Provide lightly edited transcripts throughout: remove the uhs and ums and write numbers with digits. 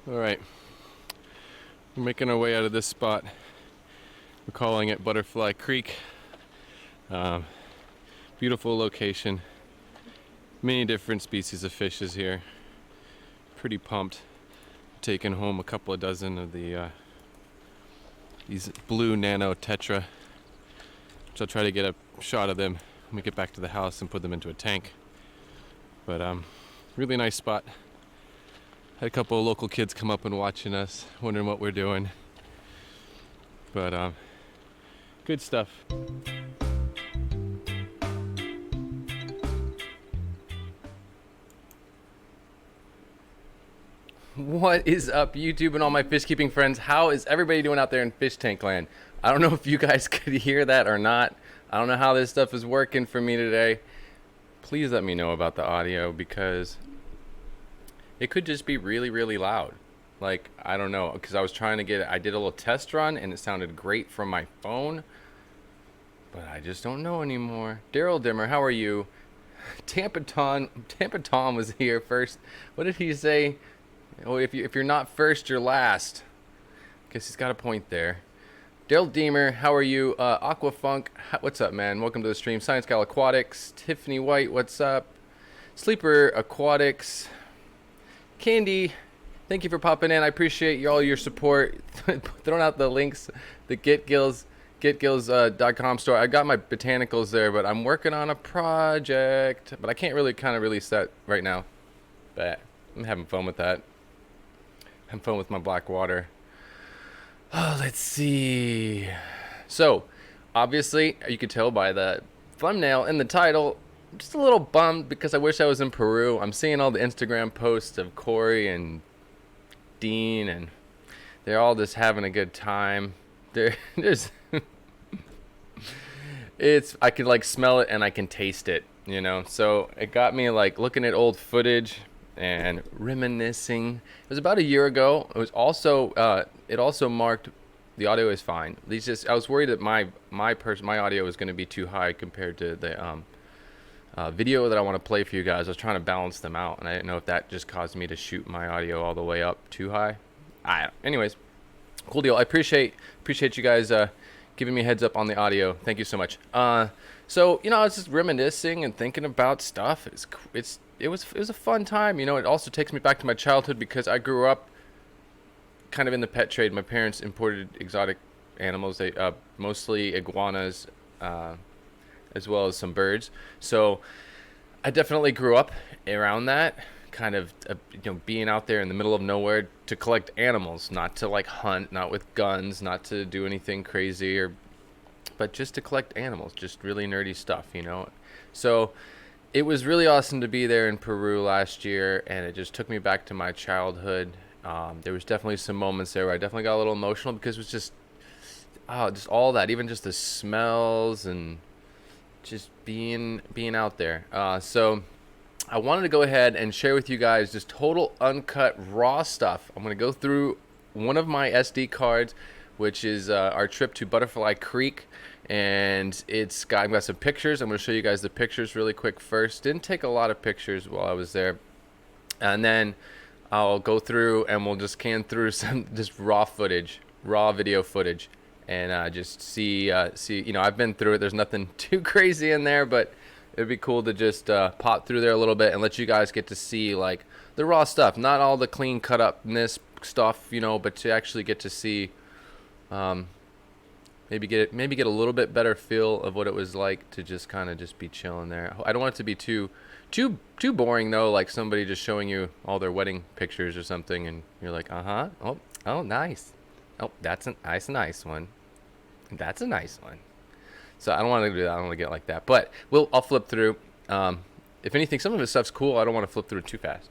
Alright, we're making our way out of this spot. We're calling it Butterfly Creek. Um, Beautiful location. Many different species of fishes here. Pretty pumped. Taking home a couple of dozen of these blue nano tetra. So I'll try to get a shot of them when we get back to the house and put them into a tank. But really nice spot. Had a couple of local kids come up and watching us, wondering what we're doing. But good stuff. What is up, YouTube and all my fish keeping friends? How is everybody doing out there in fish tank land? I don't know if you guys could hear that or not. I don't know how this stuff is working for me today. Please let me know about the audio, because it could just be really, really loud. Like, I don't know, because I was trying to get it. I did a little test run and it sounded great from my phone, but I just don't know anymore. Daryl Dimmer, how are you? Tampa Tom was here first. What did he say? Oh, if you're not first, you're last. Guess he's got a point there. Daryl Deemer, how are you? Aquafunk, what's up, man? Welcome to the stream. Science Gal Aquatics. Tiffany White, what's up? Sleeper Aquatics. Candy, thank you for popping in. I appreciate all your support. Throwing out the links, the getgills.com store. I got my botanicals there, but I'm working on a project. But I can't really kind of release that right now. But I'm having fun with that. Having fun with my black water. Oh, let's see. So, obviously, you could tell by the thumbnail and the title, I'm just a little bummed because I wish I was in Peru. I'm seeing all the Instagram posts of Corey and Dean, and they're all just having a good time. There's I can like smell it and I can taste it, you know. So it got me like looking at old footage and reminiscing. It was about a year ago. It was also it also marked the audio is fine. I was worried that my audio was going to be too high compared to the video that I want to play for you guys. I was trying to balance them out, and I didn't know if that just caused me to shoot my audio all the way up too high. Anyways, cool deal. I appreciate you guys giving me a heads up on the audio. Thank you so much. So you know, I was just reminiscing and thinking about stuff. It was a fun time. You know, it also takes me back to my childhood because I grew up kind of in the pet trade. My parents imported exotic animals. They mostly iguanas, as well as some birds. So I definitely grew up around that kind of, being out there in the middle of nowhere to collect animals, not to like hunt, not with guns, not to do anything crazy, but just to collect animals, just really nerdy stuff, you know. So it was really awesome to be there in Peru last year, and it just took me back to my childhood. There was definitely some moments there where I definitely got a little emotional because it was just all that, even just the smells and just being out there. So I wanted to go ahead and share with you guys just total uncut raw stuff. I'm going to go through one of my SD cards, which is our trip to Butterfly Creek, and I've got some pictures. I'm going to show you guys the pictures really quick first. Didn't take a lot of pictures while I was there, and then I'll go through and we'll just can through some just raw video footage, and just see. You know, I've been through it. There's nothing too crazy in there, but it'd be cool to just pop through there a little bit and let you guys get to see like the raw stuff, not all the clean cut upness stuff, you know, but to actually get to see, maybe get a little bit better feel of what it was like to just kind of just be chilling there. I don't want it to be too boring though, like somebody just showing you all their wedding pictures or something, and you're like, oh, nice. Oh, that's a nice one. That's a nice one. So I don't want to do that. I don't want to get like that. But I'll flip through. If anything, some of this stuff's cool. I don't want to flip through it too fast.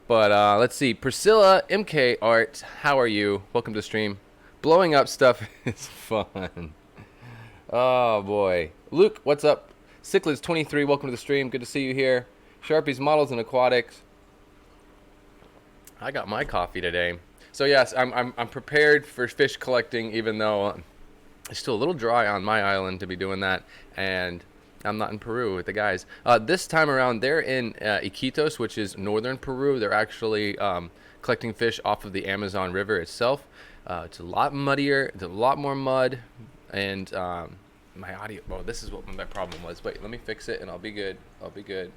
But let's see. Priscilla MK Art, how are you? Welcome to the stream. Blowing up stuff is fun. Oh boy. Luke, what's up? Cichlids23, welcome to the stream. Good to see you here. Sharpies Models and Aquatics. I got my coffee today. So yes, I'm prepared for fish collecting, even though it's still a little dry on my island to be doing that, and I'm not in Peru with the guys. This time around, they're in Iquitos, which is northern Peru. They're actually collecting fish off of the Amazon River itself. It's a lot muddier. It's a lot more mud, and my audio. Well, this is what my problem was. Wait, let me fix it, and I'll be good. I'll be good.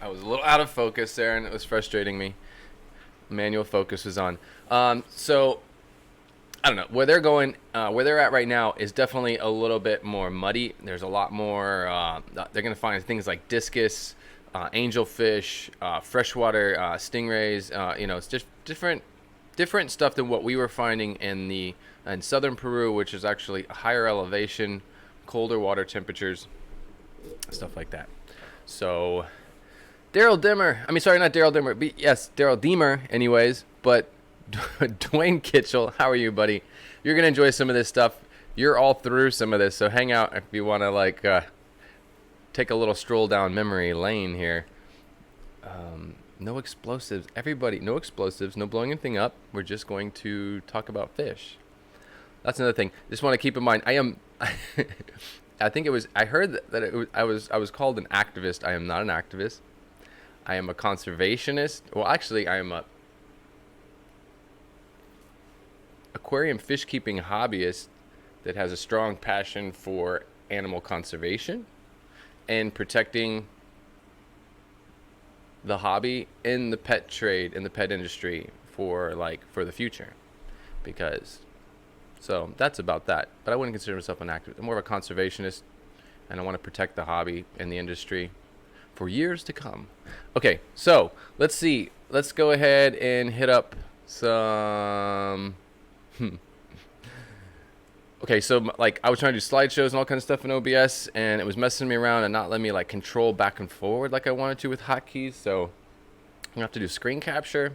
I was a little out of focus there, and it was frustrating me. Manual focus was on. So I don't know where they're going. Where they're at right now is definitely a little bit more muddy. There's a lot more. They're gonna find things like discus, angelfish, freshwater stingrays. It's just different stuff than what we were finding in southern Peru, which is actually a higher elevation, colder water temperatures, stuff like that. So Daryl Dimmer, I mean, sorry, not Daryl Dimmer, but yes, Daryl Deemer, anyways. But Dwayne Kitchell, how are you, buddy? You're gonna enjoy some of this stuff. You're all through some of this, so hang out if you want to take a little stroll down memory lane here. No explosives, everybody. No explosives, no blowing anything up. We're just going to talk about fish. That's another thing. Just want to keep in mind. I am. I think it was. I heard that it was. I was called an activist. I am not an activist. I am a conservationist. Well, actually, I am a aquarium fish keeping hobbyist that has a strong passion for animal conservation and protecting the hobby in the pet trade, in the pet industry for the future. So that's about that. But I wouldn't consider myself an activist. I'm more of a conservationist, and I want to protect the hobby and the industry for years to come. Okay, so let's see. Let's go ahead and hit up some. Okay, so I was trying to do slideshows and all kinds of stuff in OBS, and it was messing me around and not letting me control back and forward like I wanted to with hotkeys. So I'm gonna have to do screen capture,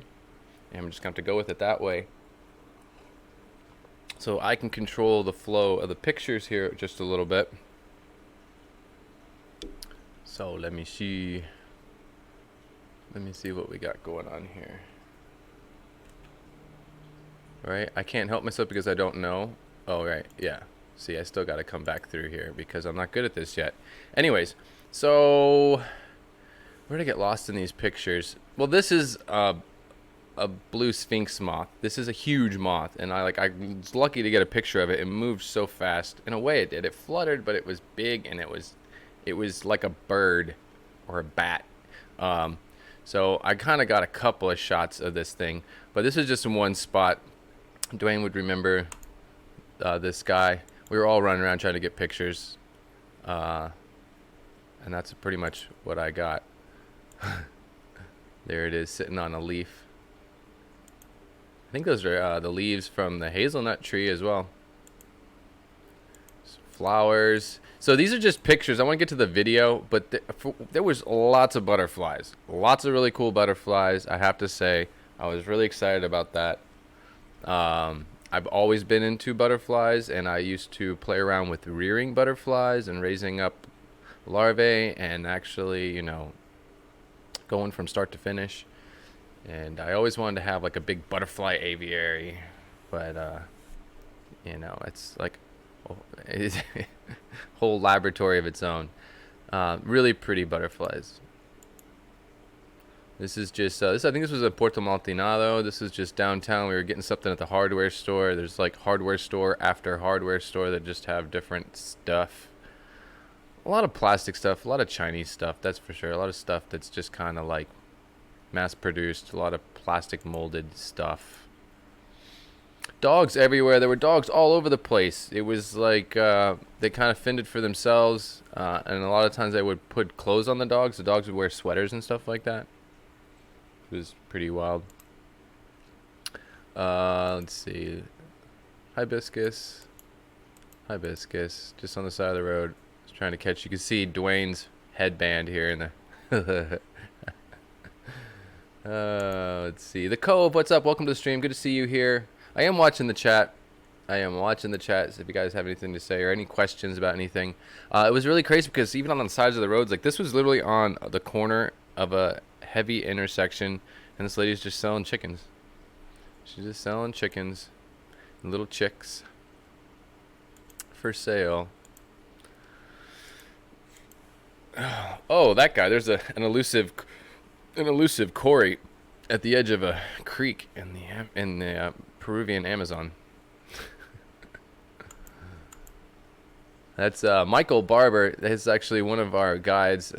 and I'm just gonna have to go with it that way. So I can control the flow of the pictures here just a little bit. So let me see what we got going on here. All right, I can't help myself because I don't know. Oh, right, yeah. See, I still got to come back through here because I'm not good at this yet. Anyways, so where did I get lost in these pictures? Well, this is a blue sphinx moth. This is a huge moth, and I was lucky to get a picture of it. It moved so fast. In a way, it did. It fluttered, but it was big, and it was like a bird or a bat. So I kind of got a couple of shots of this thing, but this is just in one spot. Dwayne would remember this guy. We were all running around trying to get pictures, and that's pretty much what I got. There it is, sitting on a leaf. I think those are the leaves from the hazelnut tree as well. Flowers. So these are just pictures. I want to get to the video, but there was lots of butterflies. Lots of really cool butterflies, I have to say. I was really excited about that. I've always been into butterflies, and I used to play around with rearing butterflies and raising up larvae and actually, going from start to finish. And I always wanted to have a big butterfly aviary, but it's it's a whole laboratory of its own. Really pretty butterflies. This is just I think this was a Puerto Maldonado. This is just downtown. We were getting something at the hardware store. There's hardware store after hardware store that just have different stuff. A lot of plastic stuff, a lot of Chinese stuff, that's for sure. A lot of stuff that's just kind of mass produced. A lot of plastic molded stuff. Dogs everywhere. There were dogs all over the place. It was they kind of fended for themselves, and a lot of times they would put clothes on the dogs. The dogs would wear sweaters and stuff like that. It was pretty wild. Let's see. Hibiscus, just on the side of the road. I was trying to catch. You can see Dwayne's headband here in the. Let's see. The Cove, what's up? Welcome to the stream. Good to see you here. I am watching the chat. So if you guys have anything to say or any questions about anything. It was really crazy because even on the sides of the roads, this was literally on the corner of a heavy intersection, and this lady's just selling chickens. She's just selling chickens, little chicks for sale. Oh, that guy. There's an elusive quarry at the edge of a creek in the Peruvian Amazon. That's Michael Barber. He's actually one of our guides.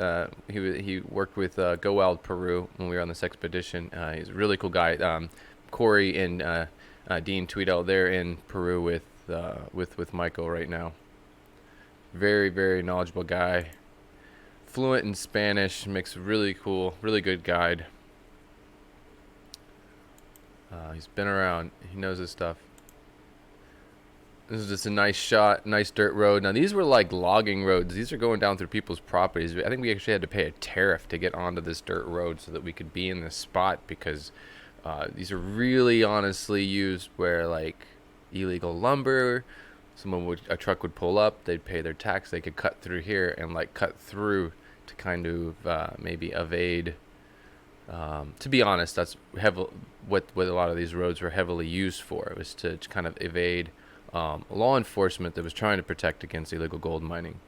He worked with Go Wild Peru when we were on this expedition. He's a really cool guy. Corey and Dean Tweedle, they're in Peru with Michael right now. Very, very knowledgeable guy. Fluent in Spanish. Makes really cool, really good guide. He's been around. He knows his stuff. This is just a nice shot, nice dirt road. Now these were like logging roads. These are going down through people's properties. I think we actually had to pay a tariff to get onto this dirt road so that we could be in this spot, because these are really honestly used where like illegal lumber. A truck would pull up, they'd pay their tax, they could cut through here and like cut through to kind of maybe evade. To be honest, that's what a lot of these roads were heavily used for. It was to kind of evade law enforcement that was trying to protect against illegal gold mining.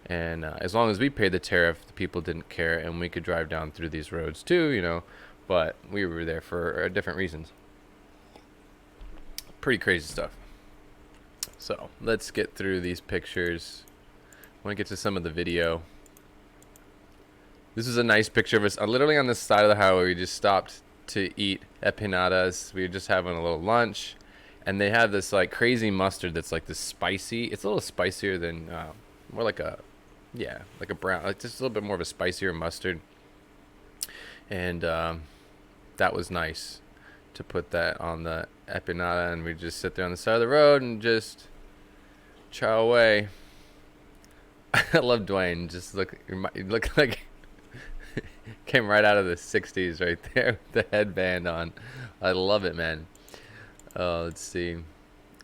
And as long as we paid the tariff, the people didn't care, and we could drive down through these roads too, but we were there for different reasons. Pretty crazy stuff. So let's get through these pictures. I want to get to some of the video. This is a nice picture of us literally on the side of the highway. We just stopped to eat empanadas. We were just having a little lunch. And they have this like crazy mustard that's like this spicy. It's a little spicier than more like a brown, like just a little bit more of a spicier mustard. And that was nice to put that on the empanada, and we just sit there on the side of the road and just chow away. I love Dwayne. Just you look like came right out of the '60s right there with the headband on. I love it, man. Let's see.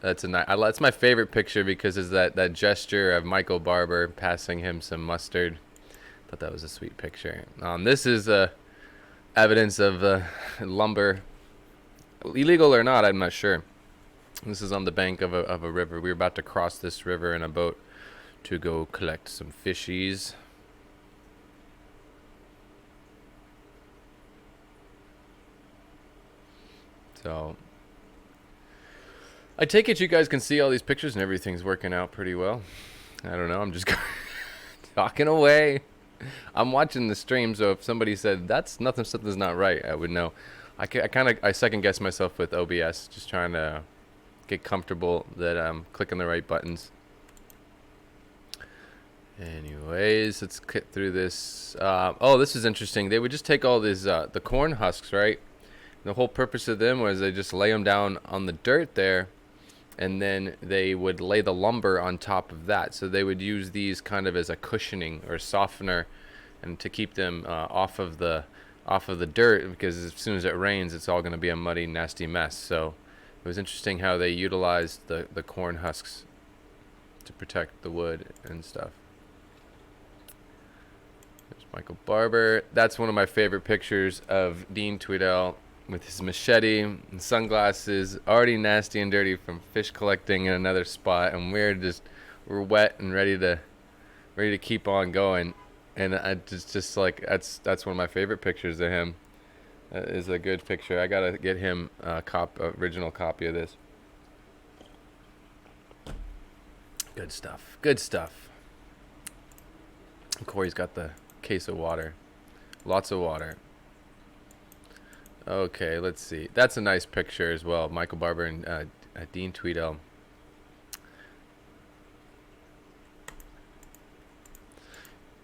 That's my favorite picture because it's that gesture of Michael Barber passing him some mustard. Thought that was a sweet picture. This is evidence of lumber, illegal or not, I'm not sure. This is on the bank of a river. We were about to cross this river in a boat to go collect some fishies. So I take it you guys can see all these pictures and everything's working out pretty well. I don't know. I'm just talking away. I'm watching the stream, so if somebody said something's not right, I would know. I second guess myself with OBS, just trying to get comfortable that I'm clicking the right buttons. Anyways, let's get through this. This is interesting. They would just take all these the corn husks, right? And the whole purpose of them was they just lay them down on the dirt there, and then they would lay the lumber on top of that. So they would use these kind of as a cushioning or softener, and to keep them off of the dirt, because as soon as it rains, it's all going to be a muddy, nasty mess. So it was interesting how they utilized the corn husks to protect the wood and stuff. There's Michael Barber. That's one of my favorite pictures of Dean Tweedle with his machete and sunglasses, already nasty and dirty from fish collecting in another spot, and we're wet and ready to keep on going. And I just like that's one of my favorite pictures of him. That is a good picture. I gotta get him a original copy of this. Good stuff. Good stuff. Corey's got the case of water. Lots of water. Okay, let's see. That's a nice picture as well. Michael Barber and Dean Tweedle.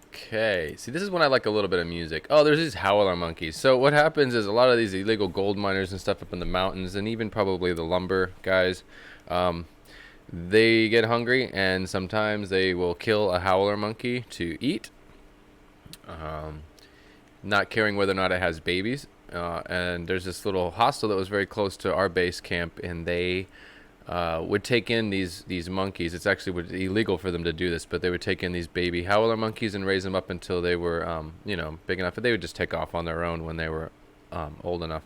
Okay, see, this is when I like a little bit of music. Oh, there's these howler monkeys. So what happens is a lot of these illegal gold miners and stuff up in the mountains, and even probably the lumber guys, they get hungry, and sometimes they will kill a howler monkey to eat, not caring whether or not it has babies. And there's this little hostel that was very close to our base camp, and they would take in these monkeys. It's actually illegal for them to do this, but they would take in these baby howler monkeys and raise them up until they were, big enough. But they would just take off on their own when they were old enough.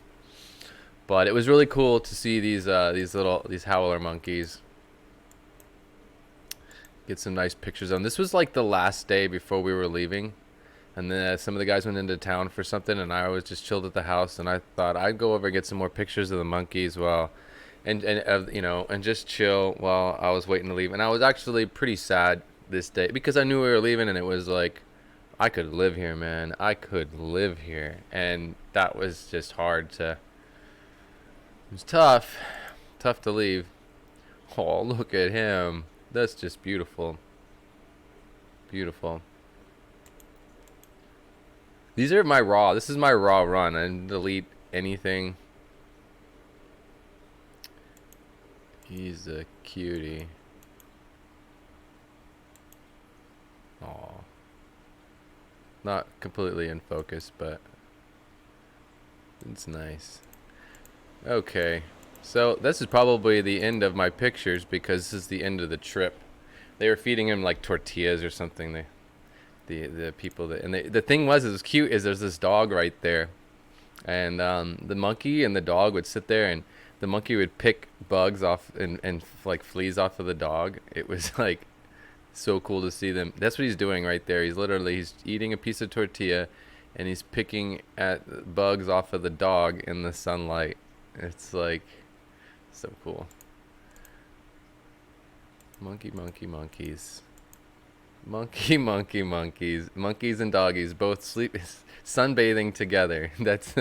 But it was really cool to see these howler monkeys. Get some nice pictures on. This was like the last day before we were leaving. And then some of the guys went into town for something, and I was just chilled at the house. And I thought I'd go over and get some more pictures of the monkeys while, and you know, and just chill while I was waiting to leave. And I was actually pretty sad this day because I knew we were leaving, and it was like, I could live here, man. I could live here, and that was just hard to. It was tough to leave. Oh, look at him. That's just beautiful. Beautiful. These are my raw. This is my raw run. I didn't delete anything. He's a cutie. Aw. Not completely in focus, but it's nice. Okay. So this is probably the end of my pictures because this is the end of the trip. They were feeding him like tortillas or something. The people that, and the thing was, it was cute, is there's this dog right there, and the monkey and the dog would sit there, and the monkey would pick bugs off and like fleas off of the dog. It was like so cool to see them. That's what he's doing right there. He's eating a piece of tortilla, and he's picking at bugs off of the dog in the sunlight. It's like so cool. Monkeys. Monkeys and doggies both sunbathing together. That's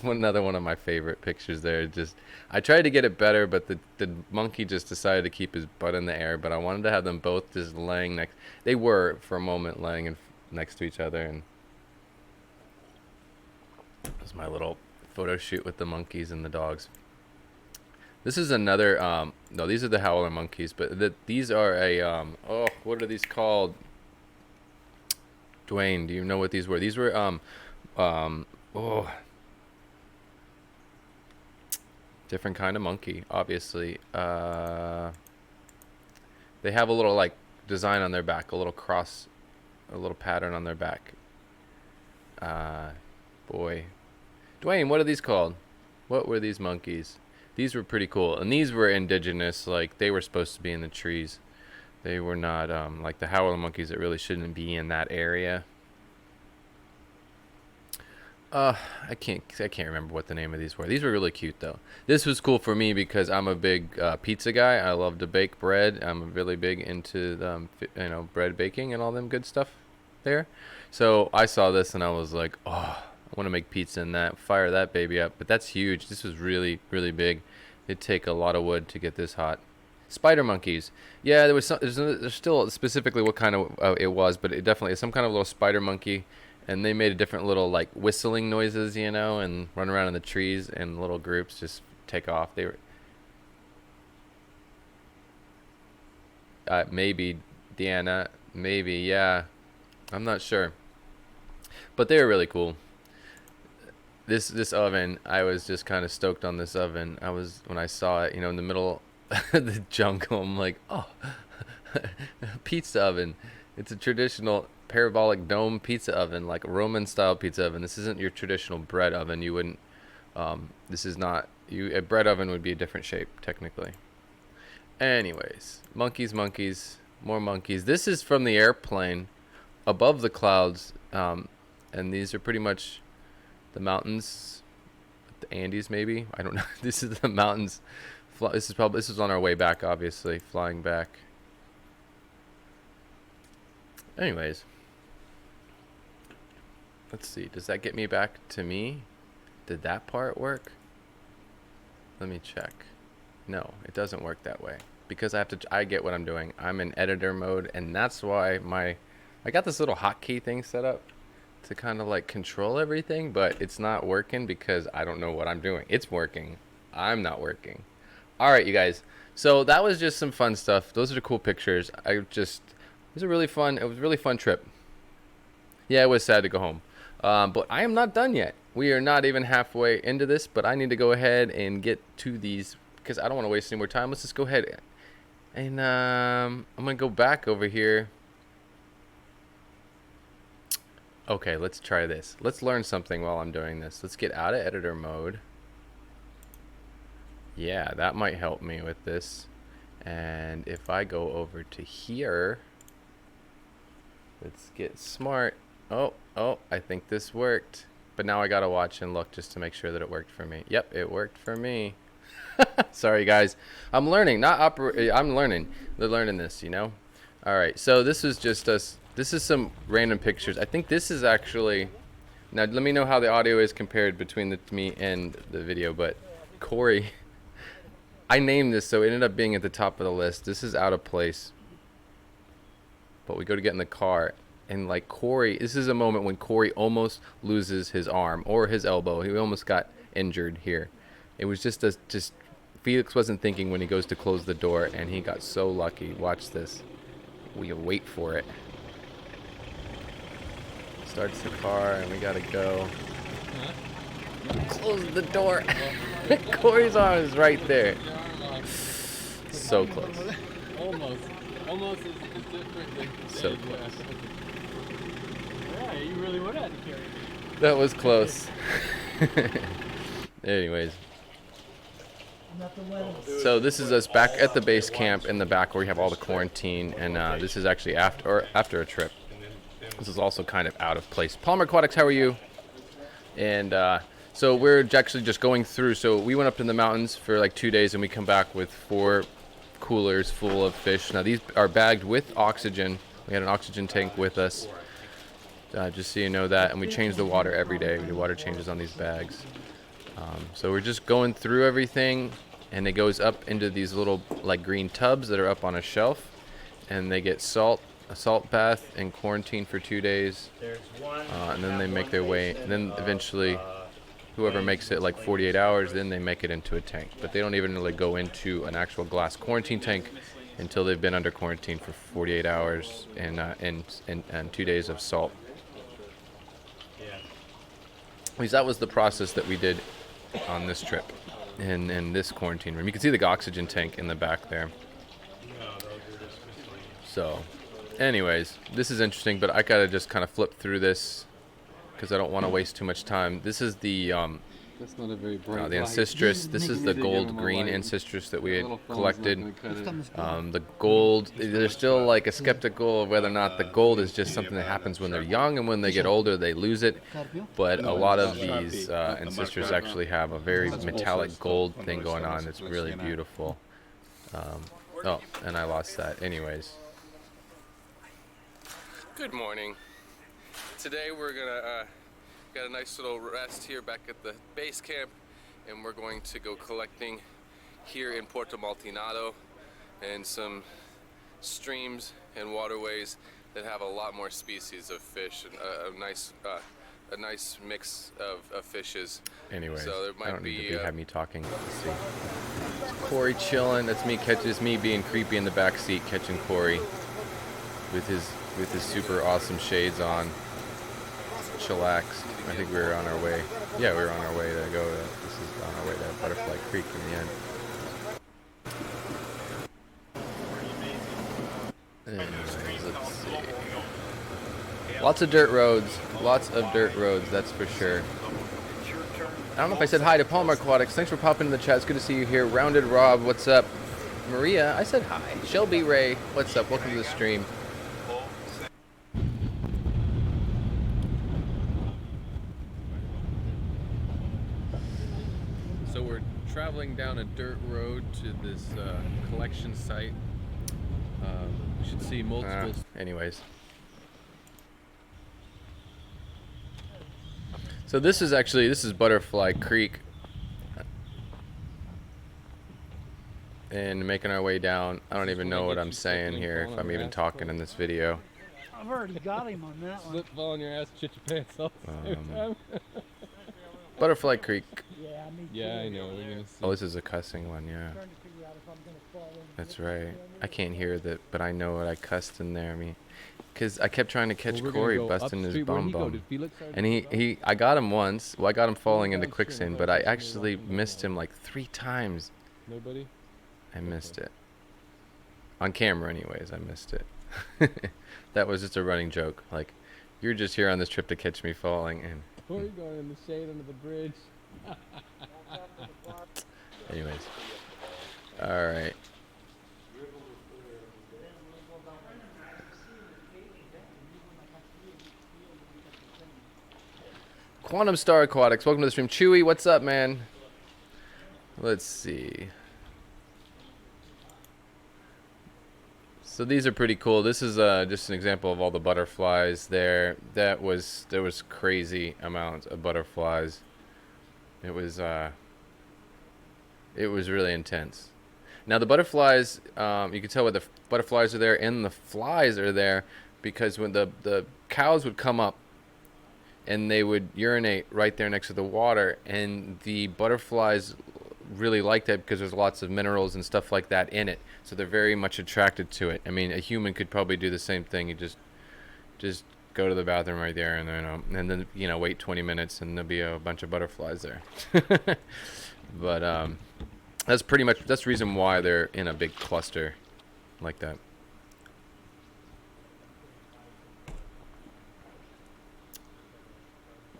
another one of my favorite pictures there. Just, I tried to get it better, but the monkey just decided to keep his butt in the air. But I wanted to have them both just laying next. They were for a moment laying next to each other, and it was my little photo shoot with the monkeys and the dogs. This is another, no, these are the howler monkeys, but these are a, oh, what are these called? Dwayne, do you know what these were? These were, oh, different kind of monkey, obviously. They have a little, like, design on their back, a little cross, a little pattern on their back. Boy. Dwayne, what are these called? What were these monkeys? These were pretty cool, and these were indigenous. Like, they were supposed to be in the trees. They were not like the howler monkeys that really shouldn't be in that area. I can't remember what the name of these were. These were really cute though. This was cool for me because I'm a big pizza guy. I love to bake bread. I'm really big into bread baking and all them good stuff there. So I saw this and I was like, oh, I want to make pizza and fire that baby up. But that's huge. This was really, really big. It'd take a lot of wood to get this hot. Spider monkeys. Yeah, there was some. There's still specifically what kind of it was, but it definitely is some kind of little spider monkey. And they made a different little like whistling noises, and run around in the trees in little groups, just take off. They were maybe Deanna, maybe, yeah. I'm not sure, but they were really cool. This oven, I was just kind of stoked on this oven. When I saw it, in the middle of the jungle, I'm like, oh, pizza oven. It's a traditional parabolic dome pizza oven, like a Roman style pizza oven. This isn't your traditional bread oven. You wouldn't, this is not, a bread oven would be a different shape, technically. Anyways, monkeys, more monkeys. This is from the airplane above the clouds, and these are pretty much the mountains, the Andes maybe, I don't know. This is the mountains. This was on our way back, obviously, flying back. Anyways, let's see, does that get me back to me? Did that part work? Let me check. No, it doesn't work that way because I get what I'm doing. I'm in editor mode, and that's why I got this little hotkey thing set up to kind of like control everything, but it's not working because I don't know what I'm doing. It's working. I'm not working. All right, you guys. So that was just some fun stuff. Those are the cool pictures. It was a really fun trip. Yeah, it was sad to go home. But I am not done yet. We are not even halfway into this, but I need to go ahead and get to these because I don't want to waste any more time. Let's just go ahead. And I'm going to go back over here. Okay, let's try this. Let's learn something while I'm doing this. Let's get out of editor mode. Yeah, that might help me with this. And if I go over to here, let's get smart. Oh, I think this worked. But now I gotta watch and look just to make sure that it worked for me. Yep, it worked for me. Sorry, guys. I'm learning, I'm learning. They're learning this, you know? All right, so this is just us. This is some random pictures. I think this is actually... Now, let me know how the audio is compared between me and the video, but Corey... I named this, so it ended up being at the top of the list. This is out of place. But we go to get in the car, and like Corey... This is a moment when Corey almost loses his arm or his elbow. He almost got injured here. It was just Felix wasn't thinking when he goes to close the door, and he got so lucky. Watch this. We wait for it. Starts the car, and we gotta go. Close the door. Corey's arm is right there. So close. Almost as differently. So close. Yeah, you really would have to carry it. That was close. Anyways. So this is us back at the base camp in the back where we have all the quarantine, and this is actually after a trip. This is also kind of out of place. Palmer Aquatics, how are you? And so we're actually just going through. So we went up in the mountains for like 2 days, and we come back with 4 coolers full of fish. Now these are bagged with oxygen. We had an oxygen tank with us, just so you know that. And we change the water every day. We do water changes on these bags. So we're just going through everything, and it goes up into these little like green tubs that are up on a shelf, and they get a salt bath and quarantine for 2 days, and then they make their way, and then eventually whoever makes it like 48 hours, then they make it into a tank. But they don't even really go into an actual glass quarantine tank until they've been under quarantine for 48 hours and 2 days of salt. At least that was the process that we did on this trip in this quarantine room. You can see the oxygen tank in the back there. So anyways, this is interesting, but I gotta just kind of flip through this because I don't want to waste too much time. This is the That's not a very bright the light. Ancistrus. This is the gold green Ancistrus that we had collected. The gold, they're still like a skeptical of whether or not the gold is just something that happens when they're young, and when they get older they lose it. But a lot of these Ancistrus actually have a very metallic gold thing going on. It's really beautiful. Oh, and I lost that. Anyways. Good morning. Today we're gonna got a nice little rest here back at the base camp, and we're going to go collecting here in Puerto Maltinado and some streams and waterways that have a lot more species of fish and a nice mix of fishes. Anyways, so there might have me talking. Let's see. Corey chilling. That's me being creepy in the back seat, catching Corey with his super awesome shades on. Chillaxed. I think we were on our way. Yeah, we were on our way to go. This is on our way to Butterfly Creek in the end. Anyways, let's see. Lots of dirt roads. Lots of dirt roads, that's for sure. I don't know if I said hi to Palmer Aquatics. Thanks for popping in the chat. It's good to see you here. Rounded Rob, what's up? Maria, I said hi. Shelby Ray, what's up? Welcome to the stream. So we're traveling down a dirt road to this collection site. You should see multiple. Anyways. So this is Butterfly Creek. And making our way down. I don't even know what I'm saying here, if I'm even talking in this video. I've already got him on that one. Slip, fall on your ass, shit your pants all the same time. Butterfly Creek. Yeah, me too. Yeah, I know. We're gonna see. Oh, this is a cussing one, yeah. That's right. I can't hear that, but I know what I cussed in there. I mean, because I kept trying to catch Corey busting his bum bum. And I got him once. Well, I got him falling into quicksand, but I actually missed him like 3 times. Nobody? I missed it. On camera, anyways, I missed it. That was just a running joke. Like, you're just here on this trip to catch me falling. And Where are you going in the shade under the bridge? anyways. All right. Quantum Star Aquatics, welcome to the stream. Chewy, what's up, man? Let's see. So these are pretty cool. This is just an example of all the butterflies there. There was crazy amounts of butterflies. It was really intense. Now the butterflies, you can tell where the butterflies are there and the flies are there because when the cows would come up and they would urinate right there next to the water, and the butterflies really like that because there's lots of minerals and stuff like that in it, so they're very much attracted to it. I mean, a human could probably do the same thing. You just go to the bathroom right there and then wait 20 minutes and there'll be a bunch of butterflies there. But that's the reason why they're in a big cluster like that.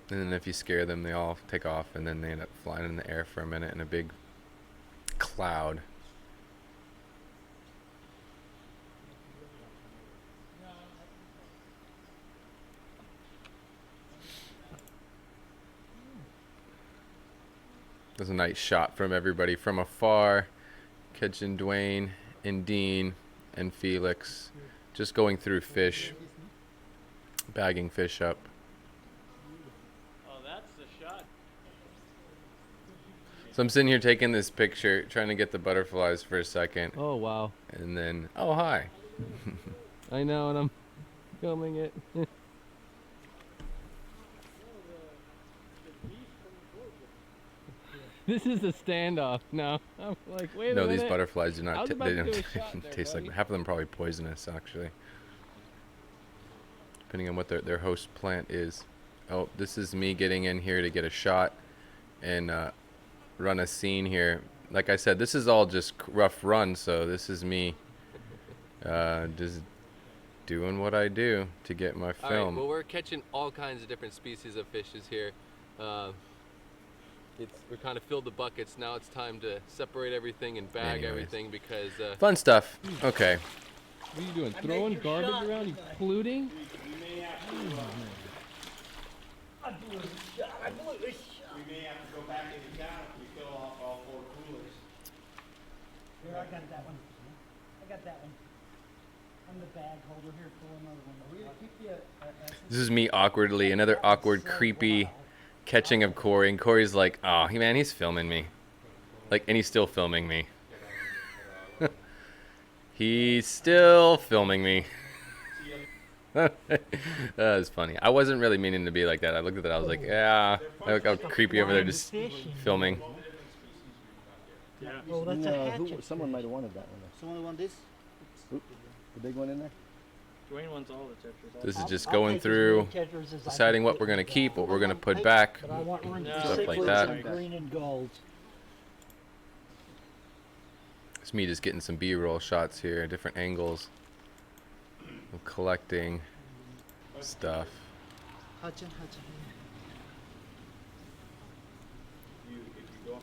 And then if you scare them, they all take off, and then they end up flying in the air for a minute in a big cloud. There's a nice shot from everybody from afar, catching Dwayne and Dean and Felix, just going through fish, bagging fish up. So I'm sitting here taking this picture, trying to get the butterflies for a second. Oh, wow. And then, oh, hi. I know, and I'm filming it. This is a standoff now. I'm like, wait a minute. No, these butterflies do not, they don't there, taste buddy. like, half of them probably poisonous, actually. Depending on what their host plant is. Oh, this is me getting in here to get a shot and run a scene here. Like I said, this is all just rough run, so this is me just doing what I do to get my film. All right, well, we're catching all kinds of different species of fishes here. We're kind of filled the buckets. Now it's time to separate everything and bag everything because... fun stuff. Okay. What are you doing? Throwing garbage around? You polluting? I blew a shot. We may have to go back into town if we fill off all 4 coolers. Here, I got that one. I got that one. I'm the bag holder here. Pull another one. Are we gonna keep the? This is me awkwardly, another awkward, creepy catching of Corey. And Corey's like, oh, man, he's filming me. Like, and he's still filming me. He's still filming me. That was funny. I wasn't really meaning to be like that. I looked at that. I was like, yeah, I look how creepy over there just filming. Yeah. Oh, that's a hatchet. Someone might have wanted that one. Someone want this? Oop, the big one in there? Dwayne wants all the tetras. This is just I'll going take as through, many tetras as I deciding can what fit we're going to in. keep, what we're going to put back. But I want one No. Stuff like with that. some green and gold. It's me just getting some B-roll shots here, different angles of collecting stuff.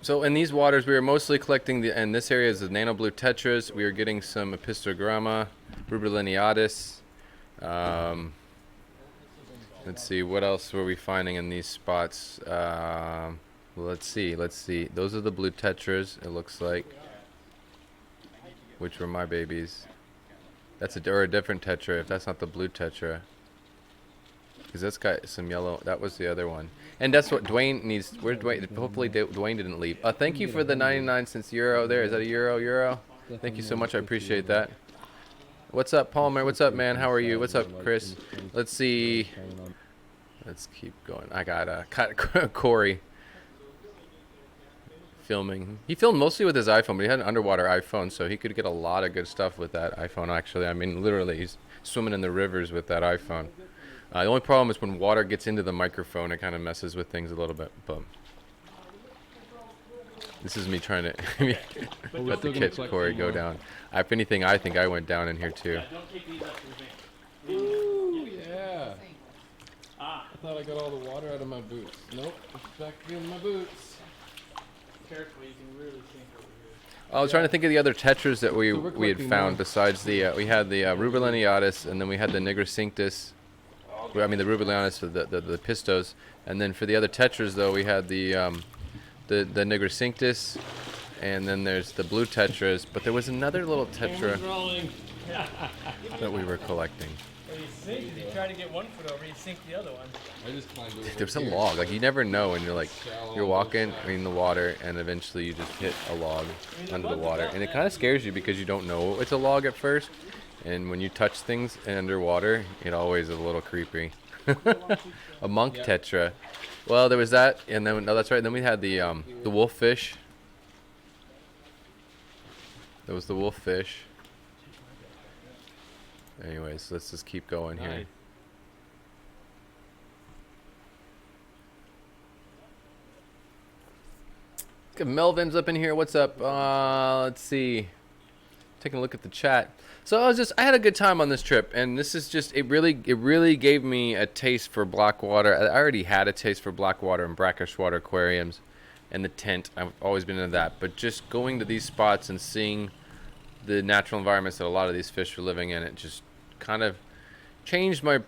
So in these waters, we were mostly collecting and this area is the nano blue tetras. We were getting some Epistogramma, Rubuliniatus. Let's see, what else were we finding in these spots? Well, let's see. Those are the blue tetras, it looks like, which were my babies. That's a different tetra, if that's not the blue tetra. Because that's got some yellow. That was the other one. And that's what Dwayne needs. Where's Dwayne? Hopefully Dwayne didn't leave. Thank you for the 99 cents euro there. Is that a euro? Thank you so much. I appreciate that. What's up, Palmer? What's up, man? How are you? What's up, Chris? Let's see. Let's keep going. I got Corey filming. He filmed mostly with his iPhone, but he had an underwater iPhone, so he could get a lot of good stuff with that iPhone, actually. I mean, literally, he's swimming in the rivers with that iPhone. The only problem is when water gets into the microphone, it kind of messes with things a little bit. But this is me trying to let the catch Corey go down. If anything, I think I went down in here too. Don't take these up to the Ooh, yeah. Ah, I thought I got all the water out of my boots. Nope, it's back in my boots. careful, you can really sink over here. I was trying to think of the other tetras that we So we're had collecting found more. besides the we had the Rubuliniatus, and then we had the Nigrocinctus. All I mean the Rubilianus, the pistos, and then for the other tetras though we had the Nigricinctus, and then there's the blue tetras. But there was another little tetra rolling. that we were collecting. Well, you sink, if you try to get one foot over, you sink the other one. I just climbed over. There's a here. log. Like you never know when you're like Shallow you're walking bush. in the water and eventually you just hit a log under the water, and it kind of scares you because you don't know it's a log at first, and when you touch things underwater, it always is a little creepy. A monk tetra. Well, there was that, and then no, that's right. Then we had the wolffish. There was the wolffish. Anyways, let's just keep going here. Nice. Look at Melvin's up in here. What's up? Let's see. Taking a look at the chat. So I had a good time on this trip, and this is just it really gave me a taste for Blackwater. I already had a taste for Blackwater and brackish water aquariums and the tent. I've always been into that, but just going to these spots and seeing the natural environments that a lot of these fish are living in, it just kind of changed my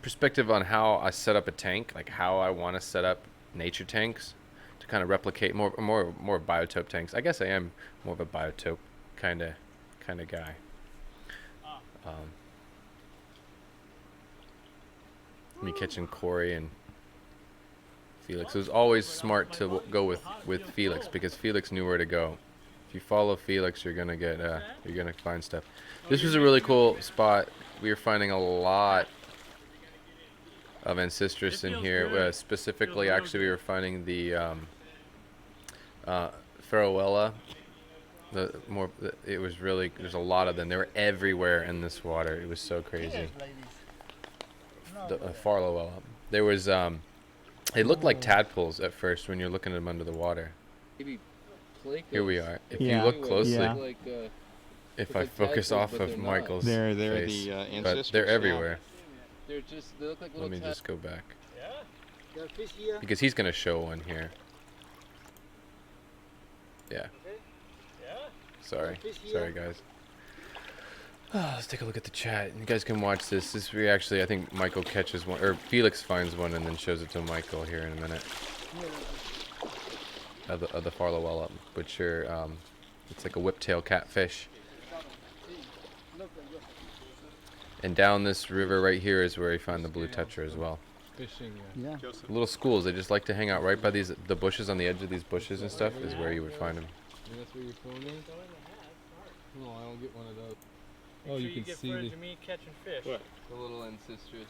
perspective on how I set up a tank, like how I want to set up nature tanks to kind of replicate more biotope tanks. I guess I am more of a biotope kind of guy. Me catching Corey and Felix. It was always smart to go with Felix because Felix knew where to go. If you follow Felix, you're gonna find stuff. This was a really cool spot. We were finding a lot of Ancestris in here. Specifically, actually, we were finding the Farowella. It was really, there's a lot of them. They were everywhere in this water. It was so crazy. The Farowella. There was they looked like tadpoles at first when you're looking at them under the water. Maybe Here we are. If Yeah. you look closely, Yeah. Like, if Look I like focus tadpoles, off but of they're not. Michael's They're face, the but ancestors. they're yeah. everywhere. they look like little Let me just go back Yeah? There are fish here. because he's gonna show one here. Yeah. Yeah? Sorry. Fish here. Sorry, guys. Let's take a look at the chat. You guys can watch this. We actually, I think Michael catches one, or Felix finds one and then shows it to Michael here in a minute. Of the Farlowella, which are, it's like a whiptail catfish. And down this river right here is where we find the blue tetra as well. fishing. Yeah. Little schools, they just like to hang out right by the bushes, on the edge of these bushes and stuff is where you would find them. And that's where your phone is? No, I don't get one of those. Make Oh, sure you can get see footage the- of me catching fish. What? The little Ancestris.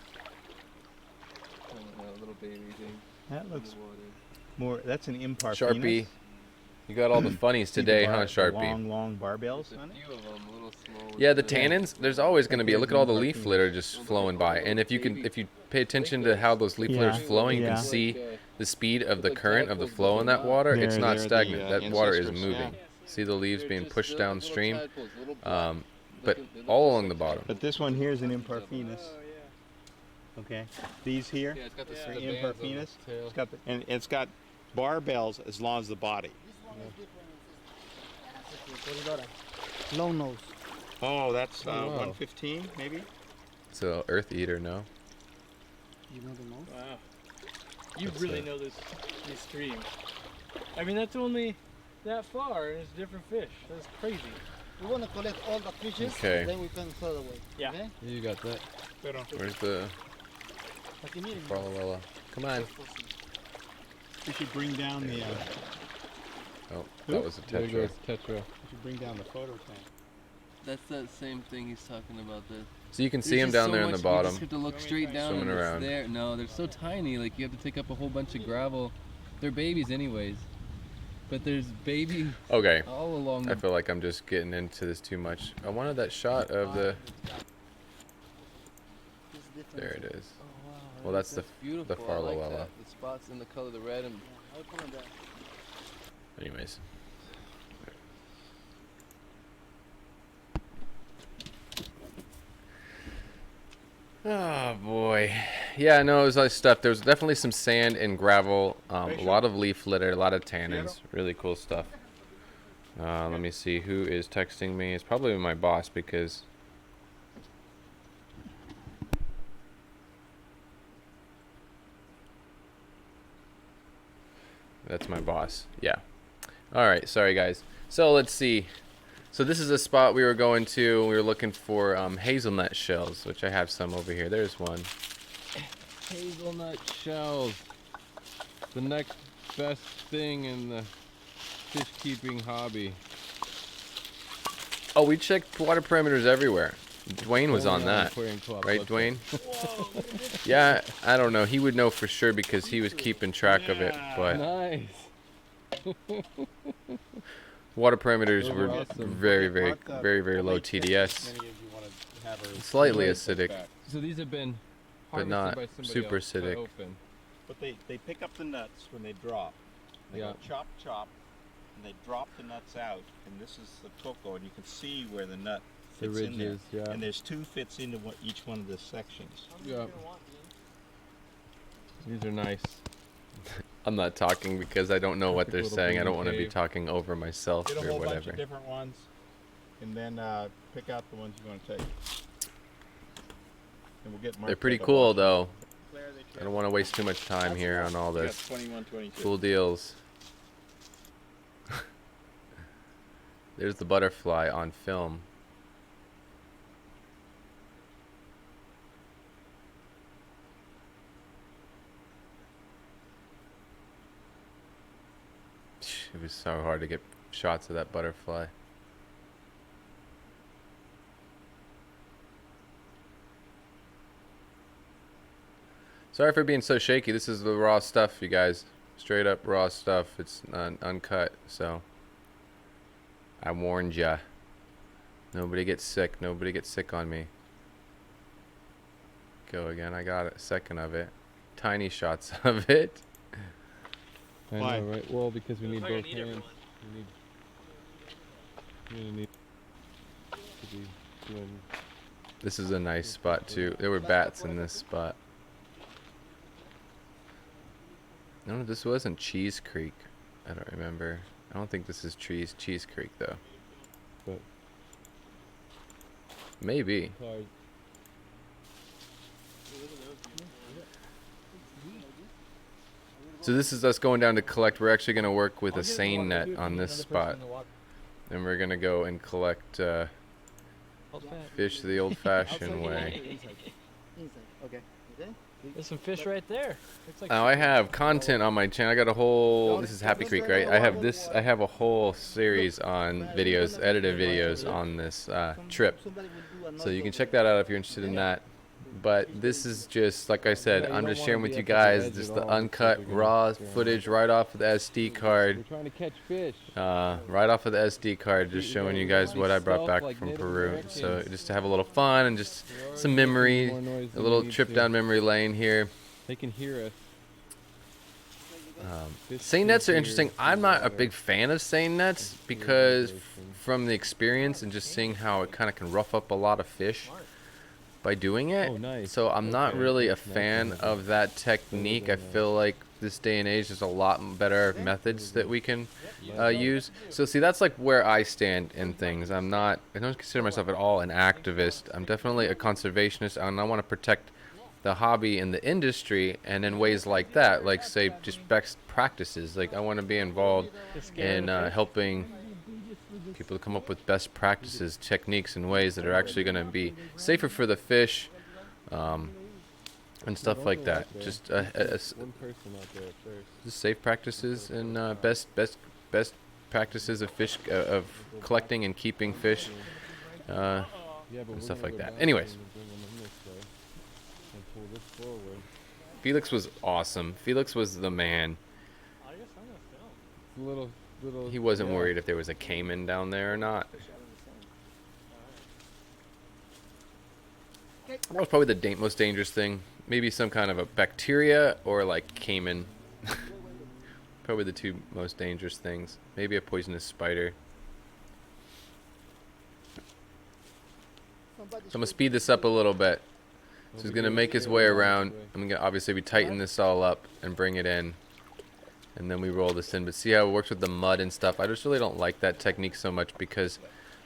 Little baby thing. That in looks the water. more. That's an impar. Sharpie. You got all the funnies today, huh, Sharpie? Long barbells There's on a it. few of them, little small. Yeah, the ones. tannins. There's always going to be. Look at all the leaf litter just flowing by, and if you pay attention to how those leaf litter is Yeah. flowing, you Yeah. can see the speed of the like current of the tadpoles, flow but in they're that not. water. They're- It's not they're stagnant. the, That water is ancestors, moving. yeah. See the leaves They're being just, pushed little downstream, tadpoles, little black. but They look all just along like the bottom. But this one here is an impar penis. Oh, yeah. Okay. These here Yeah, it's got the, Yeah. are the impar bands on the penis. tail. It's got and it's got barbells as long as the body. Long nose. Oh, that's Oh, wow. 115 maybe. So earth eater, no? You know the nose? Wow. You That's really it. know this stream. I mean, that's only that far, and it's different fish. That's crazy. We want to collect all the fishes, Okay. then we can throw away. Yeah. Okay? Yeah, you got that. Where's the What do you mean? Farlowella? Come on. We should bring down the. Oh, that was a There tetra. goes Tetra. We should bring down the photo tank. That's that same thing he's talking about. So you can see them down there in the You bottom. just have to look straight down Swimming and it's around. there. No, they're so tiny. Like you have to take up a whole bunch of gravel. They're babies anyways. But there's babies Okay. all along I the feel like I'm just getting into this too much. I wanted that shot of the. It's different. There it is. Oh, wow, Well, that's the beautiful. I like Farlowella. that. The spots in the color of the red and I'll put on that. Anyways. Oh boy. Yeah, no, it was like stuff. There was definitely some sand and gravel, a lot of leaf litter, a lot of tannins. Really cool stuff. Let me see who is texting me. It's probably my boss because That's my boss. Yeah. All right. Sorry, guys. So let's see. So this is a spot we were going to. We were looking for hazelnut shells, which I have some over here. There's one. Hazelnut shells. The next best thing in the fish keeping hobby. Oh, we checked water parameters everywhere. Dwayne was on Only that. Aquarium Co-op Right, website. Dwayne? Yeah, I don't know. He would know for sure because he was keeping track of it. But Nice. water parameters Those were are awesome. very, very, very, very low TDS. Slightly acidic, So these have been but harvested not by somebody super else, cut acidic. open. But they pick up the nuts when they drop. They Yeah. go chop, chop, and they drop the nuts out. And this is the cocoa, and you can see where the nut The fits in there. ridges, yeah. And there's 2 fits into each one of the sections. Yeah. These are nice. I'm not talking because I don't know what Perfect they're little saying. I bean don't want to be cave. talking over myself Get a or whole bunch whatever. of different ones, and then pick out the ones you want to take. And we'll get They're marked pretty by the cool wash. though. I don't want to waste too much time here on all You got this. 21, 22. Cool deals. There's the butterfly on film. It was so hard to get shots of that butterfly. Sorry for being so shaky. This is the raw stuff, you guys. Straight up raw stuff. It's uncut, so I warned ya. Nobody gets sick. Nobody gets sick on me. Go again. I got a second of it. Tiny shots of it. I Why? know, right? Well, because we need We're gonna both need hands. everyone. We're gonna need to be doing. This is a nice spot too. There were bats in this spot. No, this wasn't Cheese Creek. I don't remember. I don't think this is Cheese Creek though. But Maybe. cars. So this is us going down to collect. We're actually going to work with a seine net on this spot. And we're going to go and collect fish the old-fashioned way. Okay. There's some fish right there. Looks like Now I have content on my channel. I got a whole, this is Happy Creek, right? I have a whole series on videos, edited videos on this trip. So you can check that out if you're interested in that. But this is just, like I said, I'm just sharing with you guys just the uncut, raw footage right off of the SD We're card. trying to catch fish. Right off of the SD card, just showing you guys what I brought back from Peru. So just to have a little fun and just some memory, a little trip down memory lane here. They can hear us. Seine nets are interesting. I'm not a big fan of seine nets because from the experience and just seeing how it kind of can rough up a lot of fish by doing it. Oh, nice. So I'm not Okay, really a that's nice. fan of that technique. I feel like this day and age there's a lot better methods that we can use. So see, that's like where I stand in things. I don't consider myself at all an activist. I'm definitely a conservationist, and I want to protect the hobby and the industry, and in ways like that, like say just best practices. Like I want to be involved in helping people to come up with best practices, techniques, and ways that are actually going to be safer for the fish, and stuff like that. Just One person out there at first. just safe practices and best practices of fish of collecting and keeping fish. Yeah, but we're stuff gonna like go that. back Anyways. and bring them in this way and pull this forward. Felix was awesome. Felix was the man. I guess I'm gonna film. Little. He wasn't yeah. worried if there was a caiman down there or not. That was probably the most dangerous thing. Maybe some kind of a bacteria or like caiman. Probably the two most dangerous things. Maybe a poisonous spider. So I'm gonna speed this up a little bit. So he's gonna make his way around. I'm gonna obviously we tighten this all up and bring it in, and then we roll this in. But see how it works with the mud and stuff. I just really don't like that technique so much because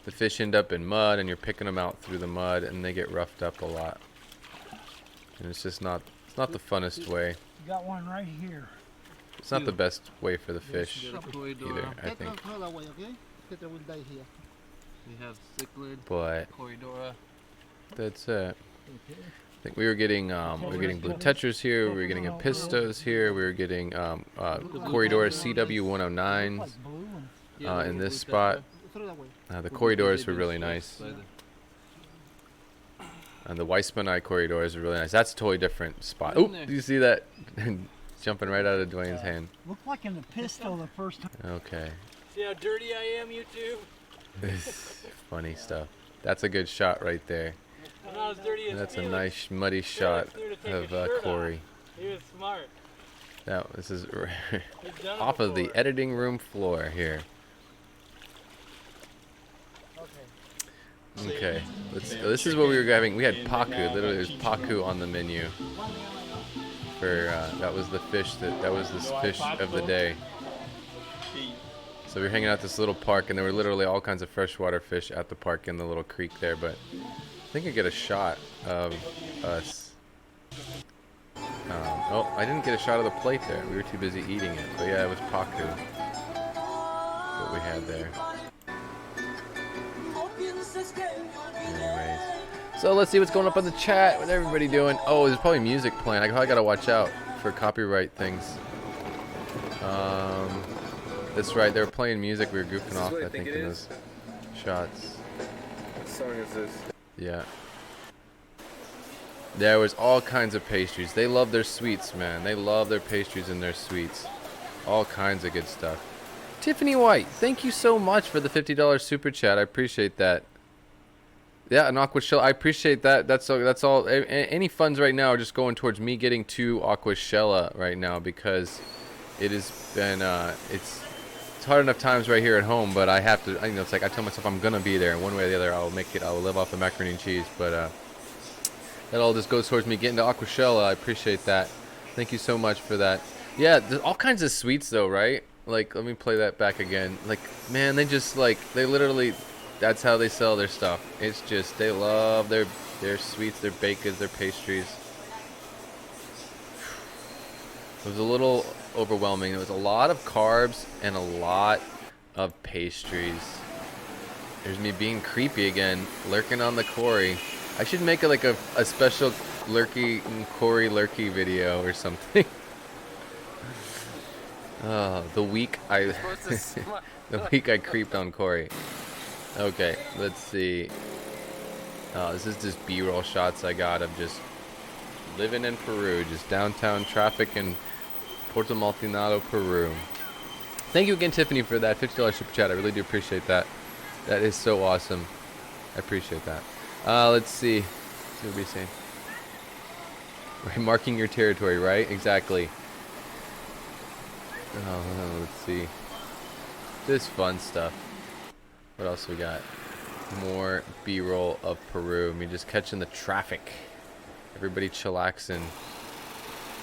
the fish end up in mud and you're picking them out through the mud and they get roughed up a lot. And it's just not the funnest way. You got one right here. It's not the best way for the fish Got a koi either, dora. I think. Throw that away, okay? Peter will die here. We have cichlid, But koi dora. that's it. I think we were getting blue tetras here. We were getting apistos here. We were getting corridor CW109s Like blue and in this spot. throw that away. The corridors were really nice. And the Weissmanni corridors are really nice. That's a totally different spot. Oh, do you see that? Jumping right out of Dwayne's hand. Looked like an pistol the first time. Okay. See how dirty I am, you two? Funny stuff. That's a good shot right there. I'm not as dirty as That's a Felix. nice muddy shot Felix knew to take of his shirt Corey. off. He was smart. Now this is He's done it off of the before. editing room floor here. Okay. Okay, this is what we were having. We had paku. Literally, there's paku on the menu. For that was the fish that was this fish of the day. So we were hanging out at this little park, and there were literally all kinds of freshwater fish at the park in the little creek there. But I think I get a shot of us. Oh, I didn't get a shot of the plate there. We were too busy eating it. But yeah, it was paku. What we had there. Anyways. So let's see what's going up in the chat. What's everybody doing? Oh, there's probably music playing. I probably gotta watch out for copyright things. That's right. They were playing music. We were goofing off. I think in those shots. What song is this? Yeah. There was all kinds of pastries. They love their sweets, man. They love their pastries and their sweets. All kinds of good stuff. Tiffany White, thank you so much for the $50 super chat. I appreciate that. Yeah, an Aqua Shell. I appreciate that. That's all. Any funds right now are just going towards me getting to Aquashella right now because it has been it's hard enough times right here at home, but I have to. You know, it's like I tell myself I'm gonna be there, and one way or the other I'll make it. I'll live off the macaroni and cheese, but that all just goes towards me getting to Aquashella. I appreciate that. Thank you so much for that. Yeah, there's all kinds of sweets though, right? Like, let me play that back again. Like, man, they just like they literally. That's how they sell their stuff. It's just they love their sweets, their bakeds, their pastries. It was a little overwhelming. There was a lot of carbs and a lot of pastries. There's me being creepy again, lurking on the Corey. I should make like a special Corey lurky video or something. The week I creeped on Corey. Okay, let's see. This is just B-roll shots I got of just living in Peru, just downtown traffic in Puerto Maldonado, Peru. Thank you again, Tiffany, for that $50 super chat. I really do appreciate that. That is so awesome. I appreciate that. Let's see. Let's see what we're saying. Right, marking your territory, right? Exactly. Let's see. Just fun stuff. What else we got? More B-roll of Peru. I mean, just catching the traffic. Everybody chillaxing.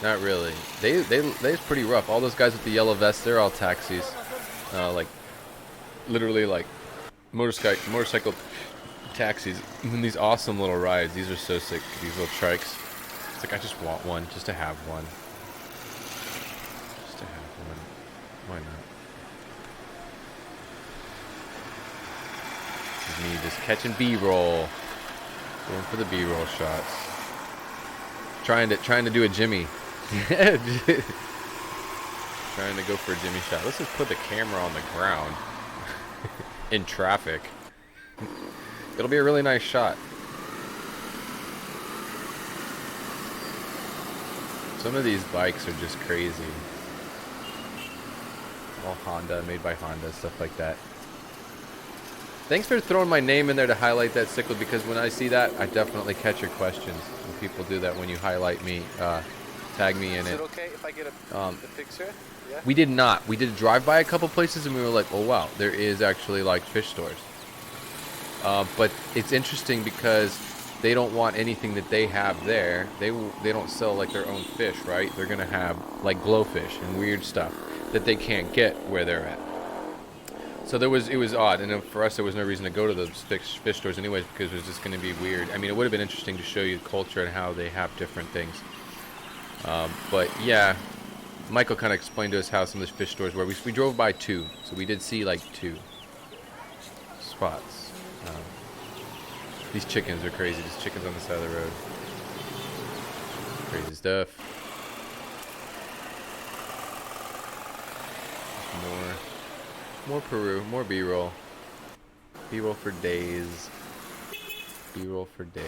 Not really. They're pretty rough. All those guys with the yellow vests, they're all taxis. Like, literally like motorcycle taxis. And then these awesome little rides. These are so sick. These little trikes. It's like I just want one, just to have one. Just to have one. Why not? Me just catching B-roll, going for the B-roll shots, trying to do a Jimmy, trying to go for a Jimmy shot. Let's just put the camera on the ground in traffic. It'll be a really nice shot. Some of these bikes are just crazy. All Honda, made by Honda, stuff like that. Thanks for throwing my name in there to highlight that cichlid, because when I see that, I definitely catch your questions. When people do that, when you highlight me, tag me in it. Is it okay if I get a picture? Yeah. We did not. We did drive by a couple places, and we were like, oh wow, there is actually like fish stores. But it's interesting because they don't want anything that they have there. They don't sell like their own fish, right? They're gonna have like glowfish and weird stuff that they can't get where they're at. So it was odd, and for us there was no reason to go to those fish stores anyways, because it was just going to be weird. I mean, it would have been interesting to show you the culture and how they have different things. But yeah, Michael kind of explained to us how some of the fish stores were. We drove by 2, so we did see like 2 spots. These chickens are crazy. These chickens on the side of the road. Crazy stuff. More Peru, more B-roll. B-roll for days. B-roll for days.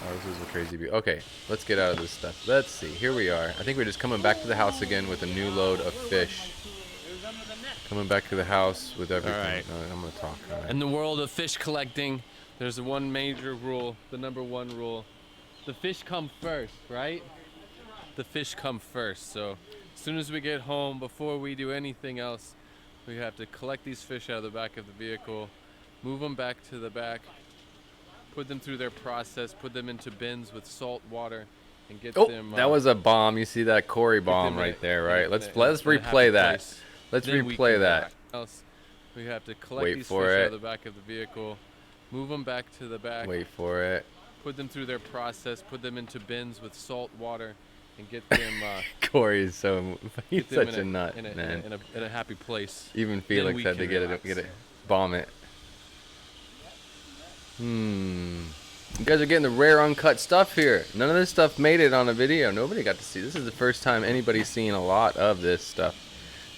Oh, this is a crazy view. Okay, let's get out of this stuff. Let's see. Here we are. I think we're just coming back to the house again with a new load of fish. Coming back to the house with everything. All right. I'm gonna talk. All right. In the world of fish collecting, there's one major rule, the number 1 rule. The fish come first, right? The fish come first. So as soon as we get home, before we do anything else, we have to collect these fish out of the back of the vehicle, move them back to the back, put them through their process, put them into bins with salt water, and get them. That was a bomb. You see that Corey bomb right there, right? Let's replay that. Let's replay that. Else, we have to collect Wait these for fish out it. of the back of the vehicle, move them back to the back, Wait for it. put them through their process, put them into bins with salt water, and get them. Corey is so, he's get them such a nut, man. in a happy place. Even Felix we had to can get relax. it, bomb it. You guys are getting the rare uncut stuff here. None of this stuff made it on a video. Nobody got to see. This is the first time anybody's seen a lot of this stuff.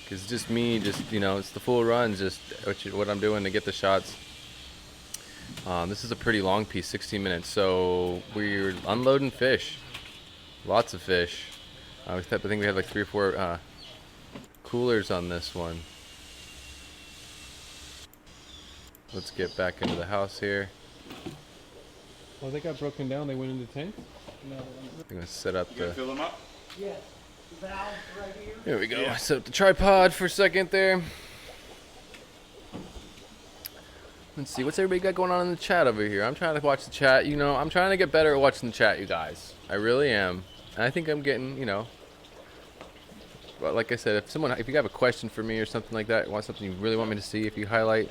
Cause it's just me, it's the full runs, just what I'm doing to get the shots. This is a pretty long piece, 16 minutes. So we're unloading fish. Lots of fish. I think we have like 3 or 4 coolers on this one. Let's get back into the house here. Oh, they got broken down. They went into tanks. I'm gonna set up the. Fill them up? Yes. Valve right here. There we go. Set up the tripod for a second there. Let's see, what's everybody got going on in the chat over here? I'm trying to watch the chat. I'm trying to get better at watching the chat, you guys. I really am. And I think I'm getting, But like I said, if you have a question for me or something like that, want something you really want me to see, if you highlight,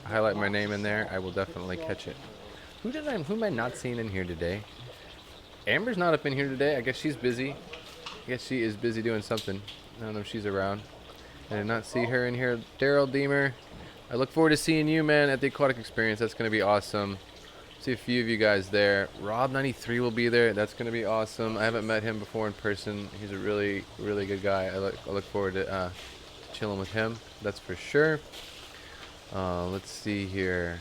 highlight my name in there, I will definitely catch it. Who am I not seeing in here today? Amber's not up in here today. I guess she's busy. I guess she is busy doing something. I don't know if she's around. I did not see her in here. Daryl Deemer, I look forward to seeing you, man, at the Aquatic Experience. That's going to be awesome. See a few of you guys there. Rob93 will be there. That's going to be awesome. I haven't met him before in person. He's a really, really good guy. I look forward to chilling with him. That's for sure. Let's see here.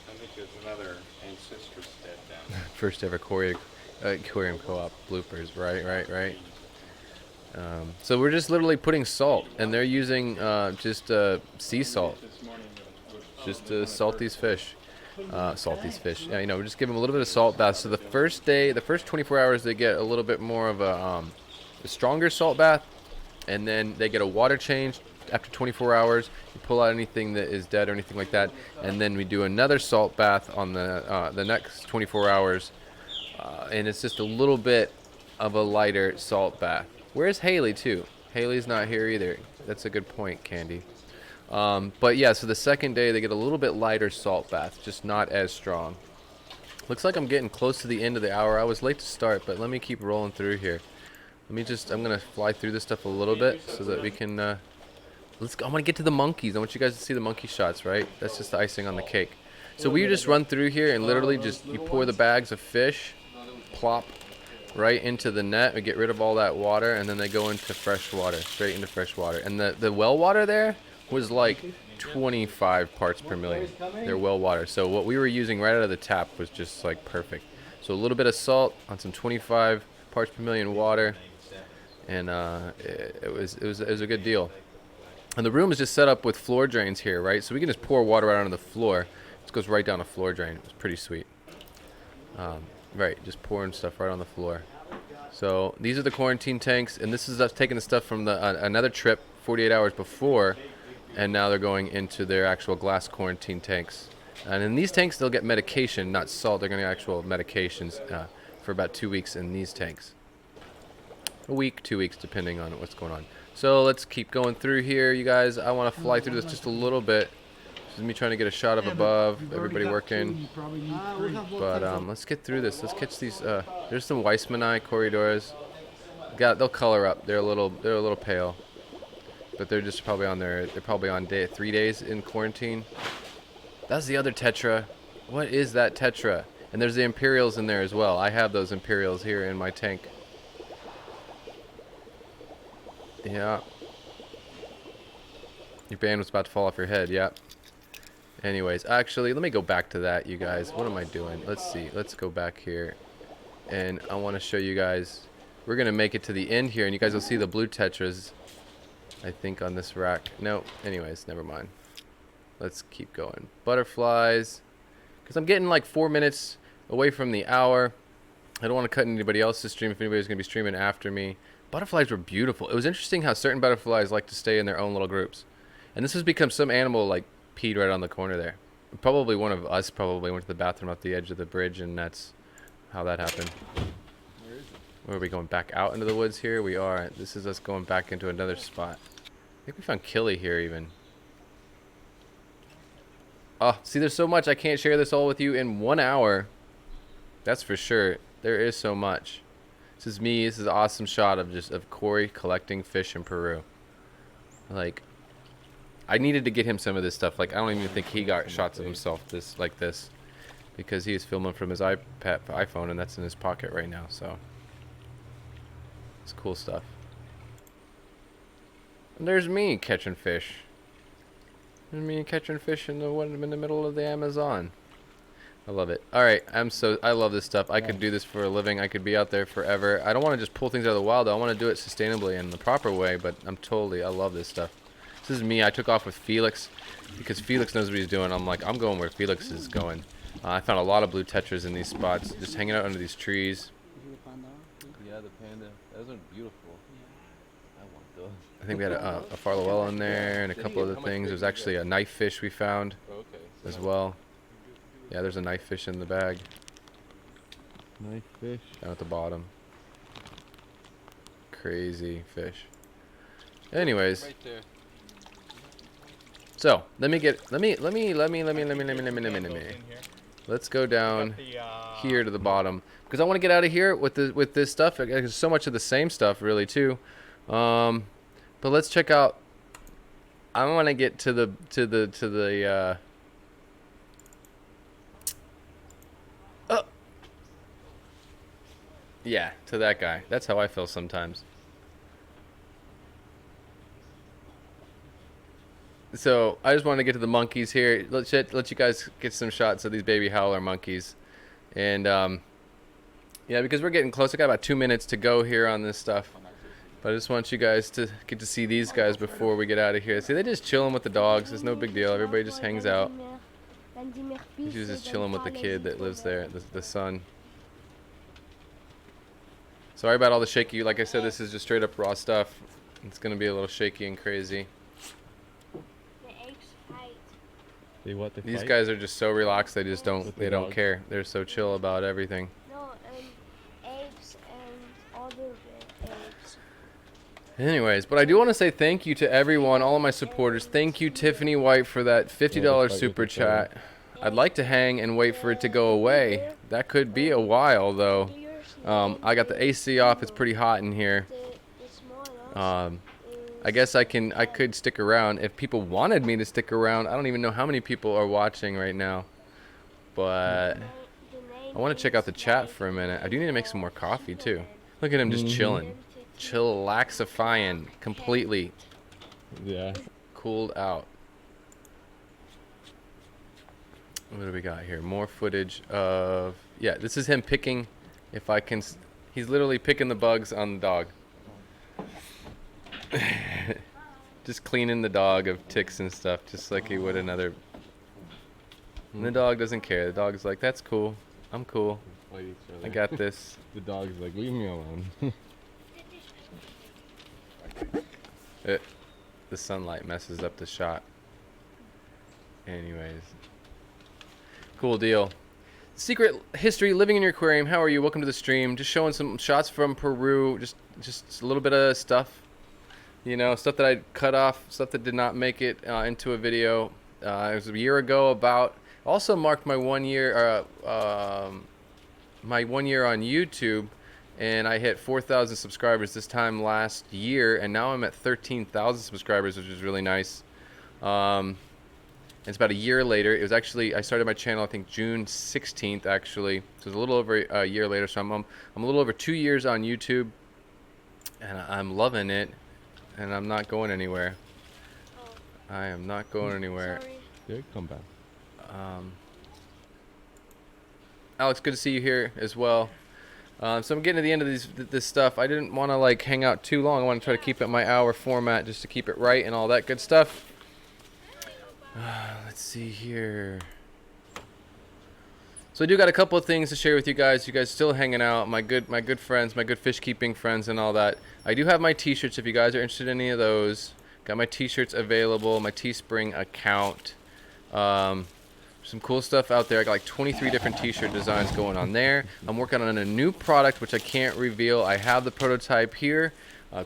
I think there's another ancestral dead down there. First ever aquarium co-op bloopers. Right. So we're just literally putting salt, and they're using just sea salt, just to salt these fish. Yeah, we just give them a little bit of salt bath. So the first 24 hours, they get a little bit more of a stronger salt bath, and then they get a water change after 24 hours. You pull out anything that is dead or anything like that, and then we do another salt bath on the next 24 hours, and it's just a little bit of a lighter salt bath. Where's Haley too? Haley's not here either. That's a good point, Candy. But yeah, so the second day they get a little bit lighter salt bath, just not as strong. Looks like I'm getting close to the end of the hour. I was late to start, but let me keep rolling through here. I'm gonna fly through this stuff a little bit so that we can, I want to get to the monkeys. I want you guys to see the monkey shots, right? That's just the icing on the cake. So we just run through here and literally you pour the bags of fish, plop right into the net. We get rid of all that water, and then they go into fresh water, straight into fresh water. And the well water there was like 25 parts per million. They're well water. So what we were using right out of the tap was just like perfect. So a little bit of salt on some 25 parts per million water, and it was a good deal. And the room is just set up with floor drains here, right? So we can just pour water out onto the floor. This goes right down a floor drain. It's pretty sweet. Right, just pouring stuff right on the floor. So these are the quarantine tanks, and this is us taking the stuff from another trip 48 hours before, and now they're going into their actual glass quarantine tanks. And in these tanks, they'll get medication, not salt. They're going to get actual medications for about 2 weeks in these tanks. A week, 2 weeks, depending on what's going on. So let's keep going through here, you guys. I want to fly through this just a little bit. This is me trying to get a shot of above, everybody working. But let's get through this. Let's catch these. There's some Weissmanni corridors. They'll color up. They're a little pale, but they're just probably on they're probably on 3 days in quarantine. That's the other tetra. What is that tetra? And there's the Imperials in there as well. I have those Imperials here in my tank. Yeah. Your band was about to fall off your head. Yeah. Anyways, actually, let me go back to that, you guys. What am I doing? Let's see. Let's go back here. And I want to show you guys. We're going to make it to the end here, and you guys will see the blue tetras, I think, on this rack. No. Anyways, never mind. Let's keep going. Butterflies. Because I'm getting like 4 minutes away from the hour. I don't want to cut anybody else's stream if anybody's going to be streaming after me. Butterflies were beautiful. It was interesting how certain butterflies like to stay in their own little groups. And this has become some animal like peed right on the corner there. Probably one of us probably went to the bathroom up the edge of the bridge, and that's how that happened. Where is it? Where are we going? Back out into the woods here? We are. This is us going back into another spot. I think we found Killy here even. Oh, see, there's so much. I can't share this all with you in 1 hour. That's for sure. There is so much. This is me. This is an awesome shot of Corey collecting fish in Peru. Like, I needed to get him some of this stuff. Like, I don't even think he got shots of himself like this, because he is filming from his iPhone, and that's in his pocket right now. So it's cool stuff. And there's me catching fish. There's me catching fish in the middle of the Amazon. I love it. All right, I love this stuff. I could do this for a living. I could be out there forever. I don't want to just pull things out of the wild. I want to do it sustainably and the proper way. But I love this stuff. This is me. I took off with Felix because Felix knows what he's doing. I'm like, I'm going where Felix is going. I found a lot of blue tetras in these spots, just hanging out under these trees. Yeah, the panda. Those are beautiful. I want those. I think we had a farlowell in there and a couple other things. There's actually a knife fish we found as well. Yeah, there's a knife fish in the bag. Knife fish. Down at the bottom. Crazy fish. Anyways. Right there. So let me. Let's go down here to the bottom because I want to get out of here with this stuff. There's so much of the same stuff really too. But let's check out. I want to get to the yeah, to that guy. That's how I feel sometimes. So I just wanted to get to the monkeys here. Let you guys get some shots of these baby howler monkeys, and yeah, because we're getting close. I got about 2 minutes to go here on this stuff, but I just want you guys to get to see these guys before we get out of here. See, they're just chilling with the dogs. It's no big deal. Everybody just hangs out. She's just chilling with the kid that lives there, the son. Sorry about all the shaky. Like I said, this is just straight up raw stuff. It's gonna be a little shaky and crazy. These guys are just so relaxed. They just don't care. They're so chill about everything. No, apes and other apes. Anyways, but I do want to say thank you to everyone, all of my supporters. Thank you, Tiffany White, for that $50 super chat. I'd like to hang and wait for it to go away. That could be a while, though. I got the AC off. It's pretty hot in here. I guess I could stick around if people wanted me to stick around. I don't even know how many people are watching right now, but I want to check out the chat for a minute. I do need to make some more coffee too. Look at him just chilling, chillaxifying completely. Yeah. Cooled out. What do we got here? More footage of, yeah, this is him picking, if I can, he's literally picking the bugs on the dog. Just cleaning the dog of ticks and stuff, just like he would another. And the dog doesn't care. The dog's like, that's cool. I'm cool. I got this. The dog's like, leave me alone. The sunlight messes up the shot. Anyways. Cool deal. Secret History, living in your aquarium. How are you? Welcome to the stream. Just showing some shots from Peru. Just a little bit of stuff. You know, stuff that I cut off, stuff that did not make it into a video. It was a year ago about. Also marked my 1 year. My 1 year on YouTube, and I hit 4,000 subscribers this time last year, and now I'm at 13,000 subscribers, which is really nice. It's about a year later. It was actually, I started my channel I think June 16th actually, so it's a little over a year later. So I'm a little over 2 years on YouTube, and I'm loving it, and I'm not going anywhere. I am not going anywhere. Sorry. Yeah, come back. Alex, good to see you here as well. So I'm getting to the end of this stuff. I didn't want to like hang out too long. I want to try to keep it my hour format just to keep it right and all that good stuff. Let's see here. So I do got a couple of things to share with you guys. You guys still hanging out, my good friends, my good fish keeping friends and all that. I do have my t-shirts if you guys are interested in any of those. Got my t-shirts available, my Teespring account. Some cool stuff out there. I got like 23 different t-shirt designs going on there. I'm working on a new product which I can't reveal. I have the prototype here,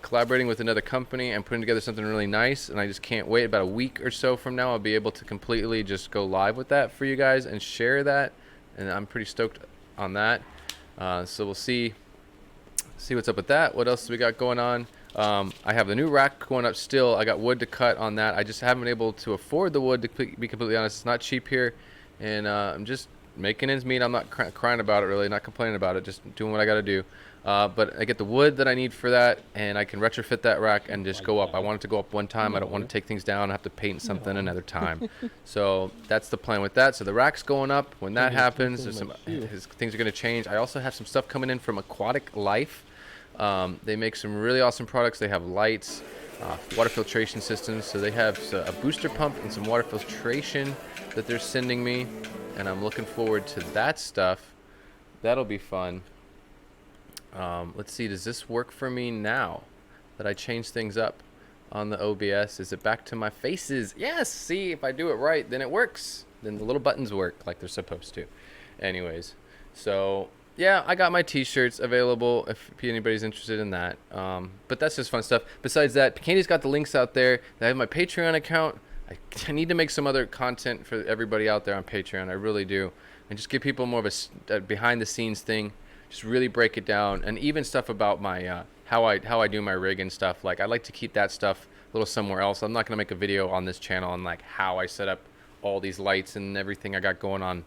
collaborating with another company and putting together something really nice, and I just can't wait. About a week or so from now I'll be able to completely just go live with that for you guys and share that, and I'm pretty stoked on that. So we'll see what's up with that. What else do we got going on? I have the new rack going up still. I got wood to cut on that. I just haven't been able to afford the wood, to be completely honest. It's not cheap here, and I'm just making ends meet. I'm not crying about it really, not complaining about it, just doing what I got to do. But I get the wood that I need for that, and I can retrofit that rack and just go up. I want it to go up one time. I don't want to take things down and have to paint something another time. So that's the plan with that. So the rack's going up. When that happens, there's some things are going to change. I also have some stuff coming in from Aquatic Life. They make some really awesome products. They have lights, water filtration systems. So they have a booster pump and some water filtration that they're sending me, and I'm looking forward to that stuff. That'll be fun. Let's see, does this work for me now that I change things up on the OBS? Is it back to my faces? Yes, see, if I do it right, then it works. Then the little buttons work like they're supposed to. Anyways, so yeah, I got my t-shirts available if anybody's interested in that. But that's just fun stuff. Besides that, Candy's got the links out there. I have my Patreon account. I need to make some other content for everybody out there on Patreon. I really do. And just give people more of a behind the scenes thing. Just really break it down, and even stuff about my how I do my rig and stuff. Like, I like to keep that stuff a little somewhere else. I'm not gonna make a video on this channel on like how I set up all these lights and everything I got going on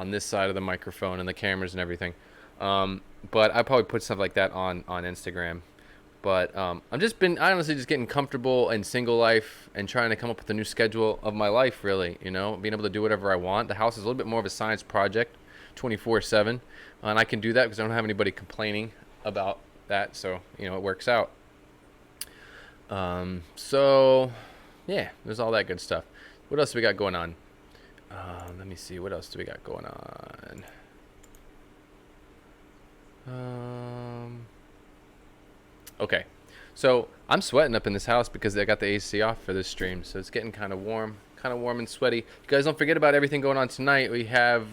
this side of the microphone and the cameras and everything. But I probably put stuff like that on Instagram. But I'm honestly just getting comfortable in single life and trying to come up with a new schedule of my life, really, you know, being able to do whatever I want. The house is a little bit more of a science project, 24/7, and I can do that because I don't have anybody complaining about that, so, you know, it works out. So yeah, there's all that good stuff. What else do we got going on? Let me see, what else do we got going on? Okay, so I'm sweating up in this house because I got the AC off for this stream, so it's getting kind of warm and sweaty. You guys don't forget about everything going on tonight. We have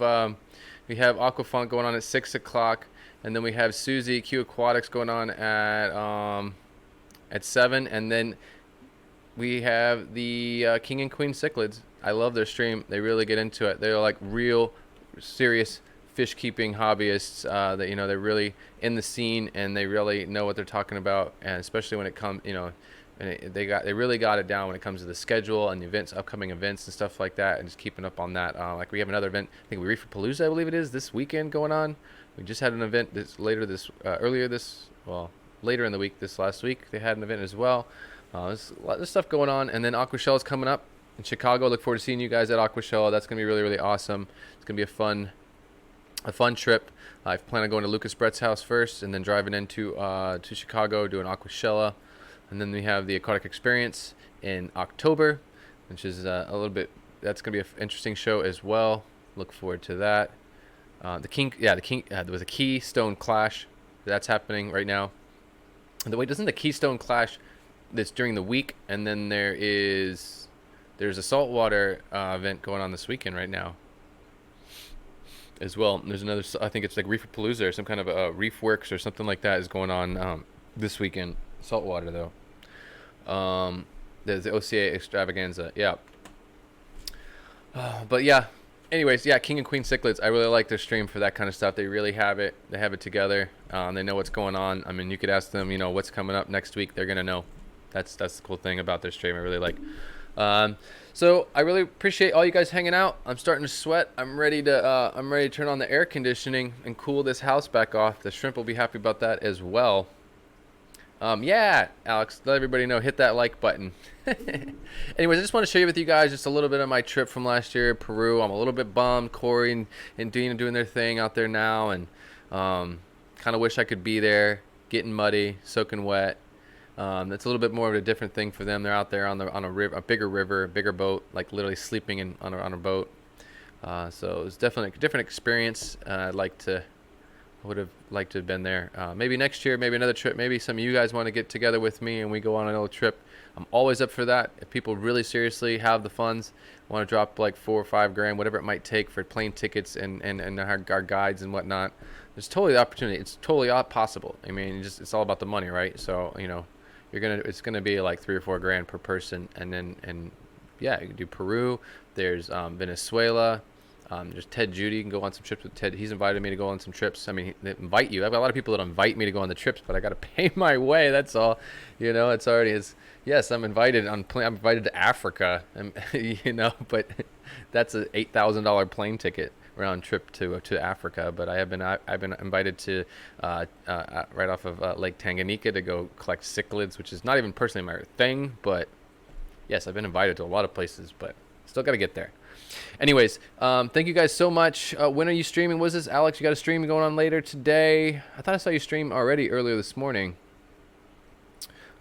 Aquafunk going on at 6 o'clock, and then we have Susie Q Aquatics going on at 7, and then we have the King and Queen Cichlids. I love their stream. They really get into it. They're like real serious fish keeping hobbyists that, you know, they're really in the scene and they really know what they're talking about, and especially when it comes, you know, and they really got it down when it comes to the schedule and the events, upcoming events and stuff like that, and just keeping up on that. Like, we have another event, I think Reefer Palooza, I believe it is, this weekend going on. We just had an event later in the week, this last week they had an event as well. There's a lot of stuff going on, and then Aquashell is coming up in Chicago. Look forward to seeing you guys at Aquashell. That's gonna be really, really awesome. It's gonna be a fun trip. I plan on going to Lucas Brett's house first, and then driving into to Chicago, doing Aquashella, and then we have the Aquatic Experience in October, which is that's gonna be an interesting show as well. Look forward to that. There was a Keystone Clash that's happening right now. Wait, doesn't the Keystone Clash that's during the week, and then there's a saltwater event going on this weekend right now as well. There's another, I think it's like Reefer Palooza or some kind of Reef Works or something like that is going on this weekend. Saltwater though. There's the OCA Extravaganza, yeah. But yeah, anyways, yeah, King and Queen Cichlids. I really like their stream for that kind of stuff. They really have it. They have it together. They know what's going on. I mean, you could ask them, what's coming up next week. They're gonna know. That's the cool thing about their stream. I really like. So I really appreciate all you guys hanging out. I'm starting to sweat. I'm ready to turn on the air conditioning and cool this house back off. The shrimp will be happy about that as well. Yeah, Alex, let everybody know, hit that like button. Anyways, I just want to share with you guys just a little bit of my trip from last year, Peru. I'm a little bit bummed. Corey and Dean are doing their thing out there now, and kind of wish I could be there, getting muddy, soaking wet. It's a little bit more of a different thing for them. They're out there on a river, a bigger river, a bigger boat, like literally sleeping on a boat. So it was definitely a different experience. I would have liked to have been there. Maybe next year, maybe another trip. Maybe some of you guys want to get together with me and we go on another trip. I'm always up for that. If people really seriously have the funds, want to drop like $4 or $5 grand, whatever it might take for plane tickets and our guides and whatnot, there's totally the opportunity. It's totally possible. I mean, it's all about the money, right? So it's gonna be like $3 or $4 grand per person, and yeah, you can do Peru. There's Venezuela. There's Ted Judy. You can go on some trips with Ted. He's invited me to go on some trips. I mean, they invite you. I've got a lot of people that invite me to go on the trips, but I got to pay my way. That's all. It's already yes, I'm invited I'm invited to Africa, but that's a $8,000 plane ticket round trip to Africa. But I've been invited to right off of Lake Tanganyika to go collect cichlids, which is not even personally my thing, but yes, I've been invited to a lot of places, but still got to get there. Anyways, thank you guys so much. When are you streaming? Was this Alex? You got a stream going on later today? I thought I saw you stream already earlier this morning.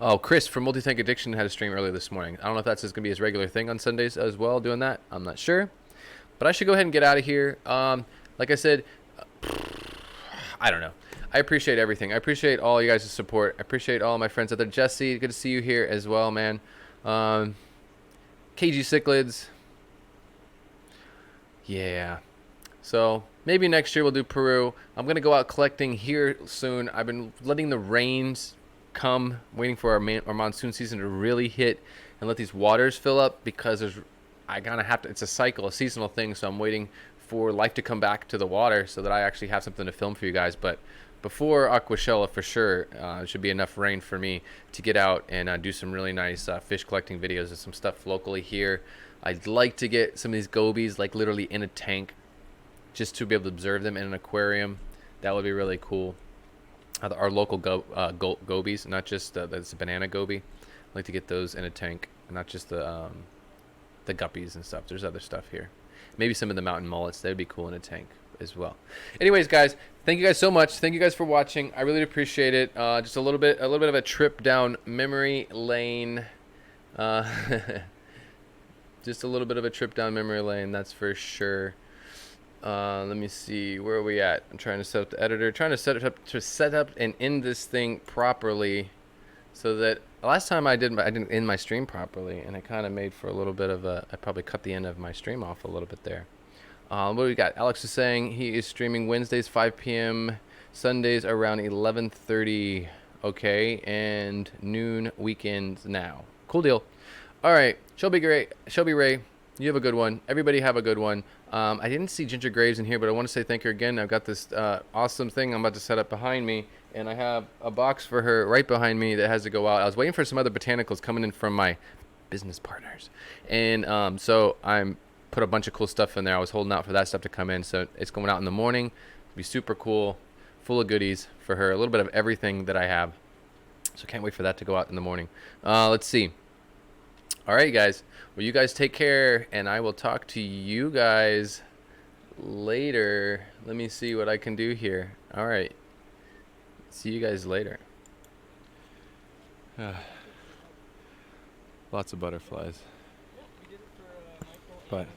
Oh, Chris from Multi-Tank Addiction had a stream earlier this morning. I don't know if that's just going to be his regular thing on Sundays as well, doing that. I'm not sure. But I should go ahead and get out of here. Like I said, I don't know. I appreciate everything. I appreciate all you guys' support. I appreciate all my friends out there. Jesse, good to see you here as well, man. KG Cichlids. Yeah. So maybe next year we'll do Peru. I'm going to go out collecting here soon. I've been letting the rains come, waiting for our monsoon season to really hit and let these waters fill up, because I kind of have to, it's a cycle, a seasonal thing. So I'm waiting for life to come back to the water so that I actually have something to film for you guys. But before Aquashella, for sure, it should be enough rain for me to get out and do some really nice fish collecting videos and some stuff locally here. I'd like to get some of these gobies like literally in a tank just to be able to observe them in an aquarium. That would be really cool. Our local gobies, not just that's a banana goby. I'd like to get those in a tank, not just the guppies and stuff. There's other stuff here. Maybe some of the mountain mullets. That would be cool in a tank as well. Anyways, guys, thank you guys so much. Thank you guys for watching. I really appreciate it. Just a little bit of a trip down memory lane. Just a little bit of a trip down memory lane, that's for sure. Let me see, where are we at? I'm trying to set up the editor, trying to set up and end this thing properly, so that last time I didn't end my stream properly, and it kind of made for a little bit of I probably cut the end of my stream off a little bit there. What do we got? Alex is saying he is streaming Wednesdays 5 p.m., Sundays around 11:30, okay, and noon weekends now. Cool deal. All right, Shelby Ray, you have a good one. Everybody have a good one. I didn't see Ginger Graves in here, but I want to say thank her again. I've got this awesome thing I'm about to set up behind me, and I have a box for her right behind me that has to go out. I was waiting for some other botanicals coming in from my business partners, and so I'm put a bunch of cool stuff in there. I was holding out for that stuff to come in, so it's going out in the morning. It'll be super cool, full of goodies for her, a little bit of everything that I have. So can't wait for that to go out in the morning. Let's see. All right, guys. Well, you guys take care, and I will talk to you guys later. Let me see what I can do here. All right. See you guys later. Lots of butterflies. But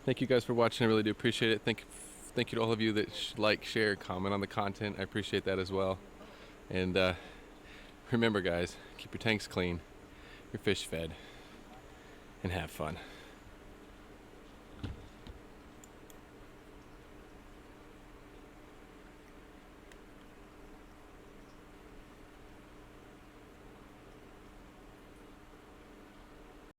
thank you guys for watching. I really do appreciate it. Thank you to all of you that like, share, comment on the content. I appreciate that as well. And remember, guys, keep your tanks clean, your fish fed, and have fun.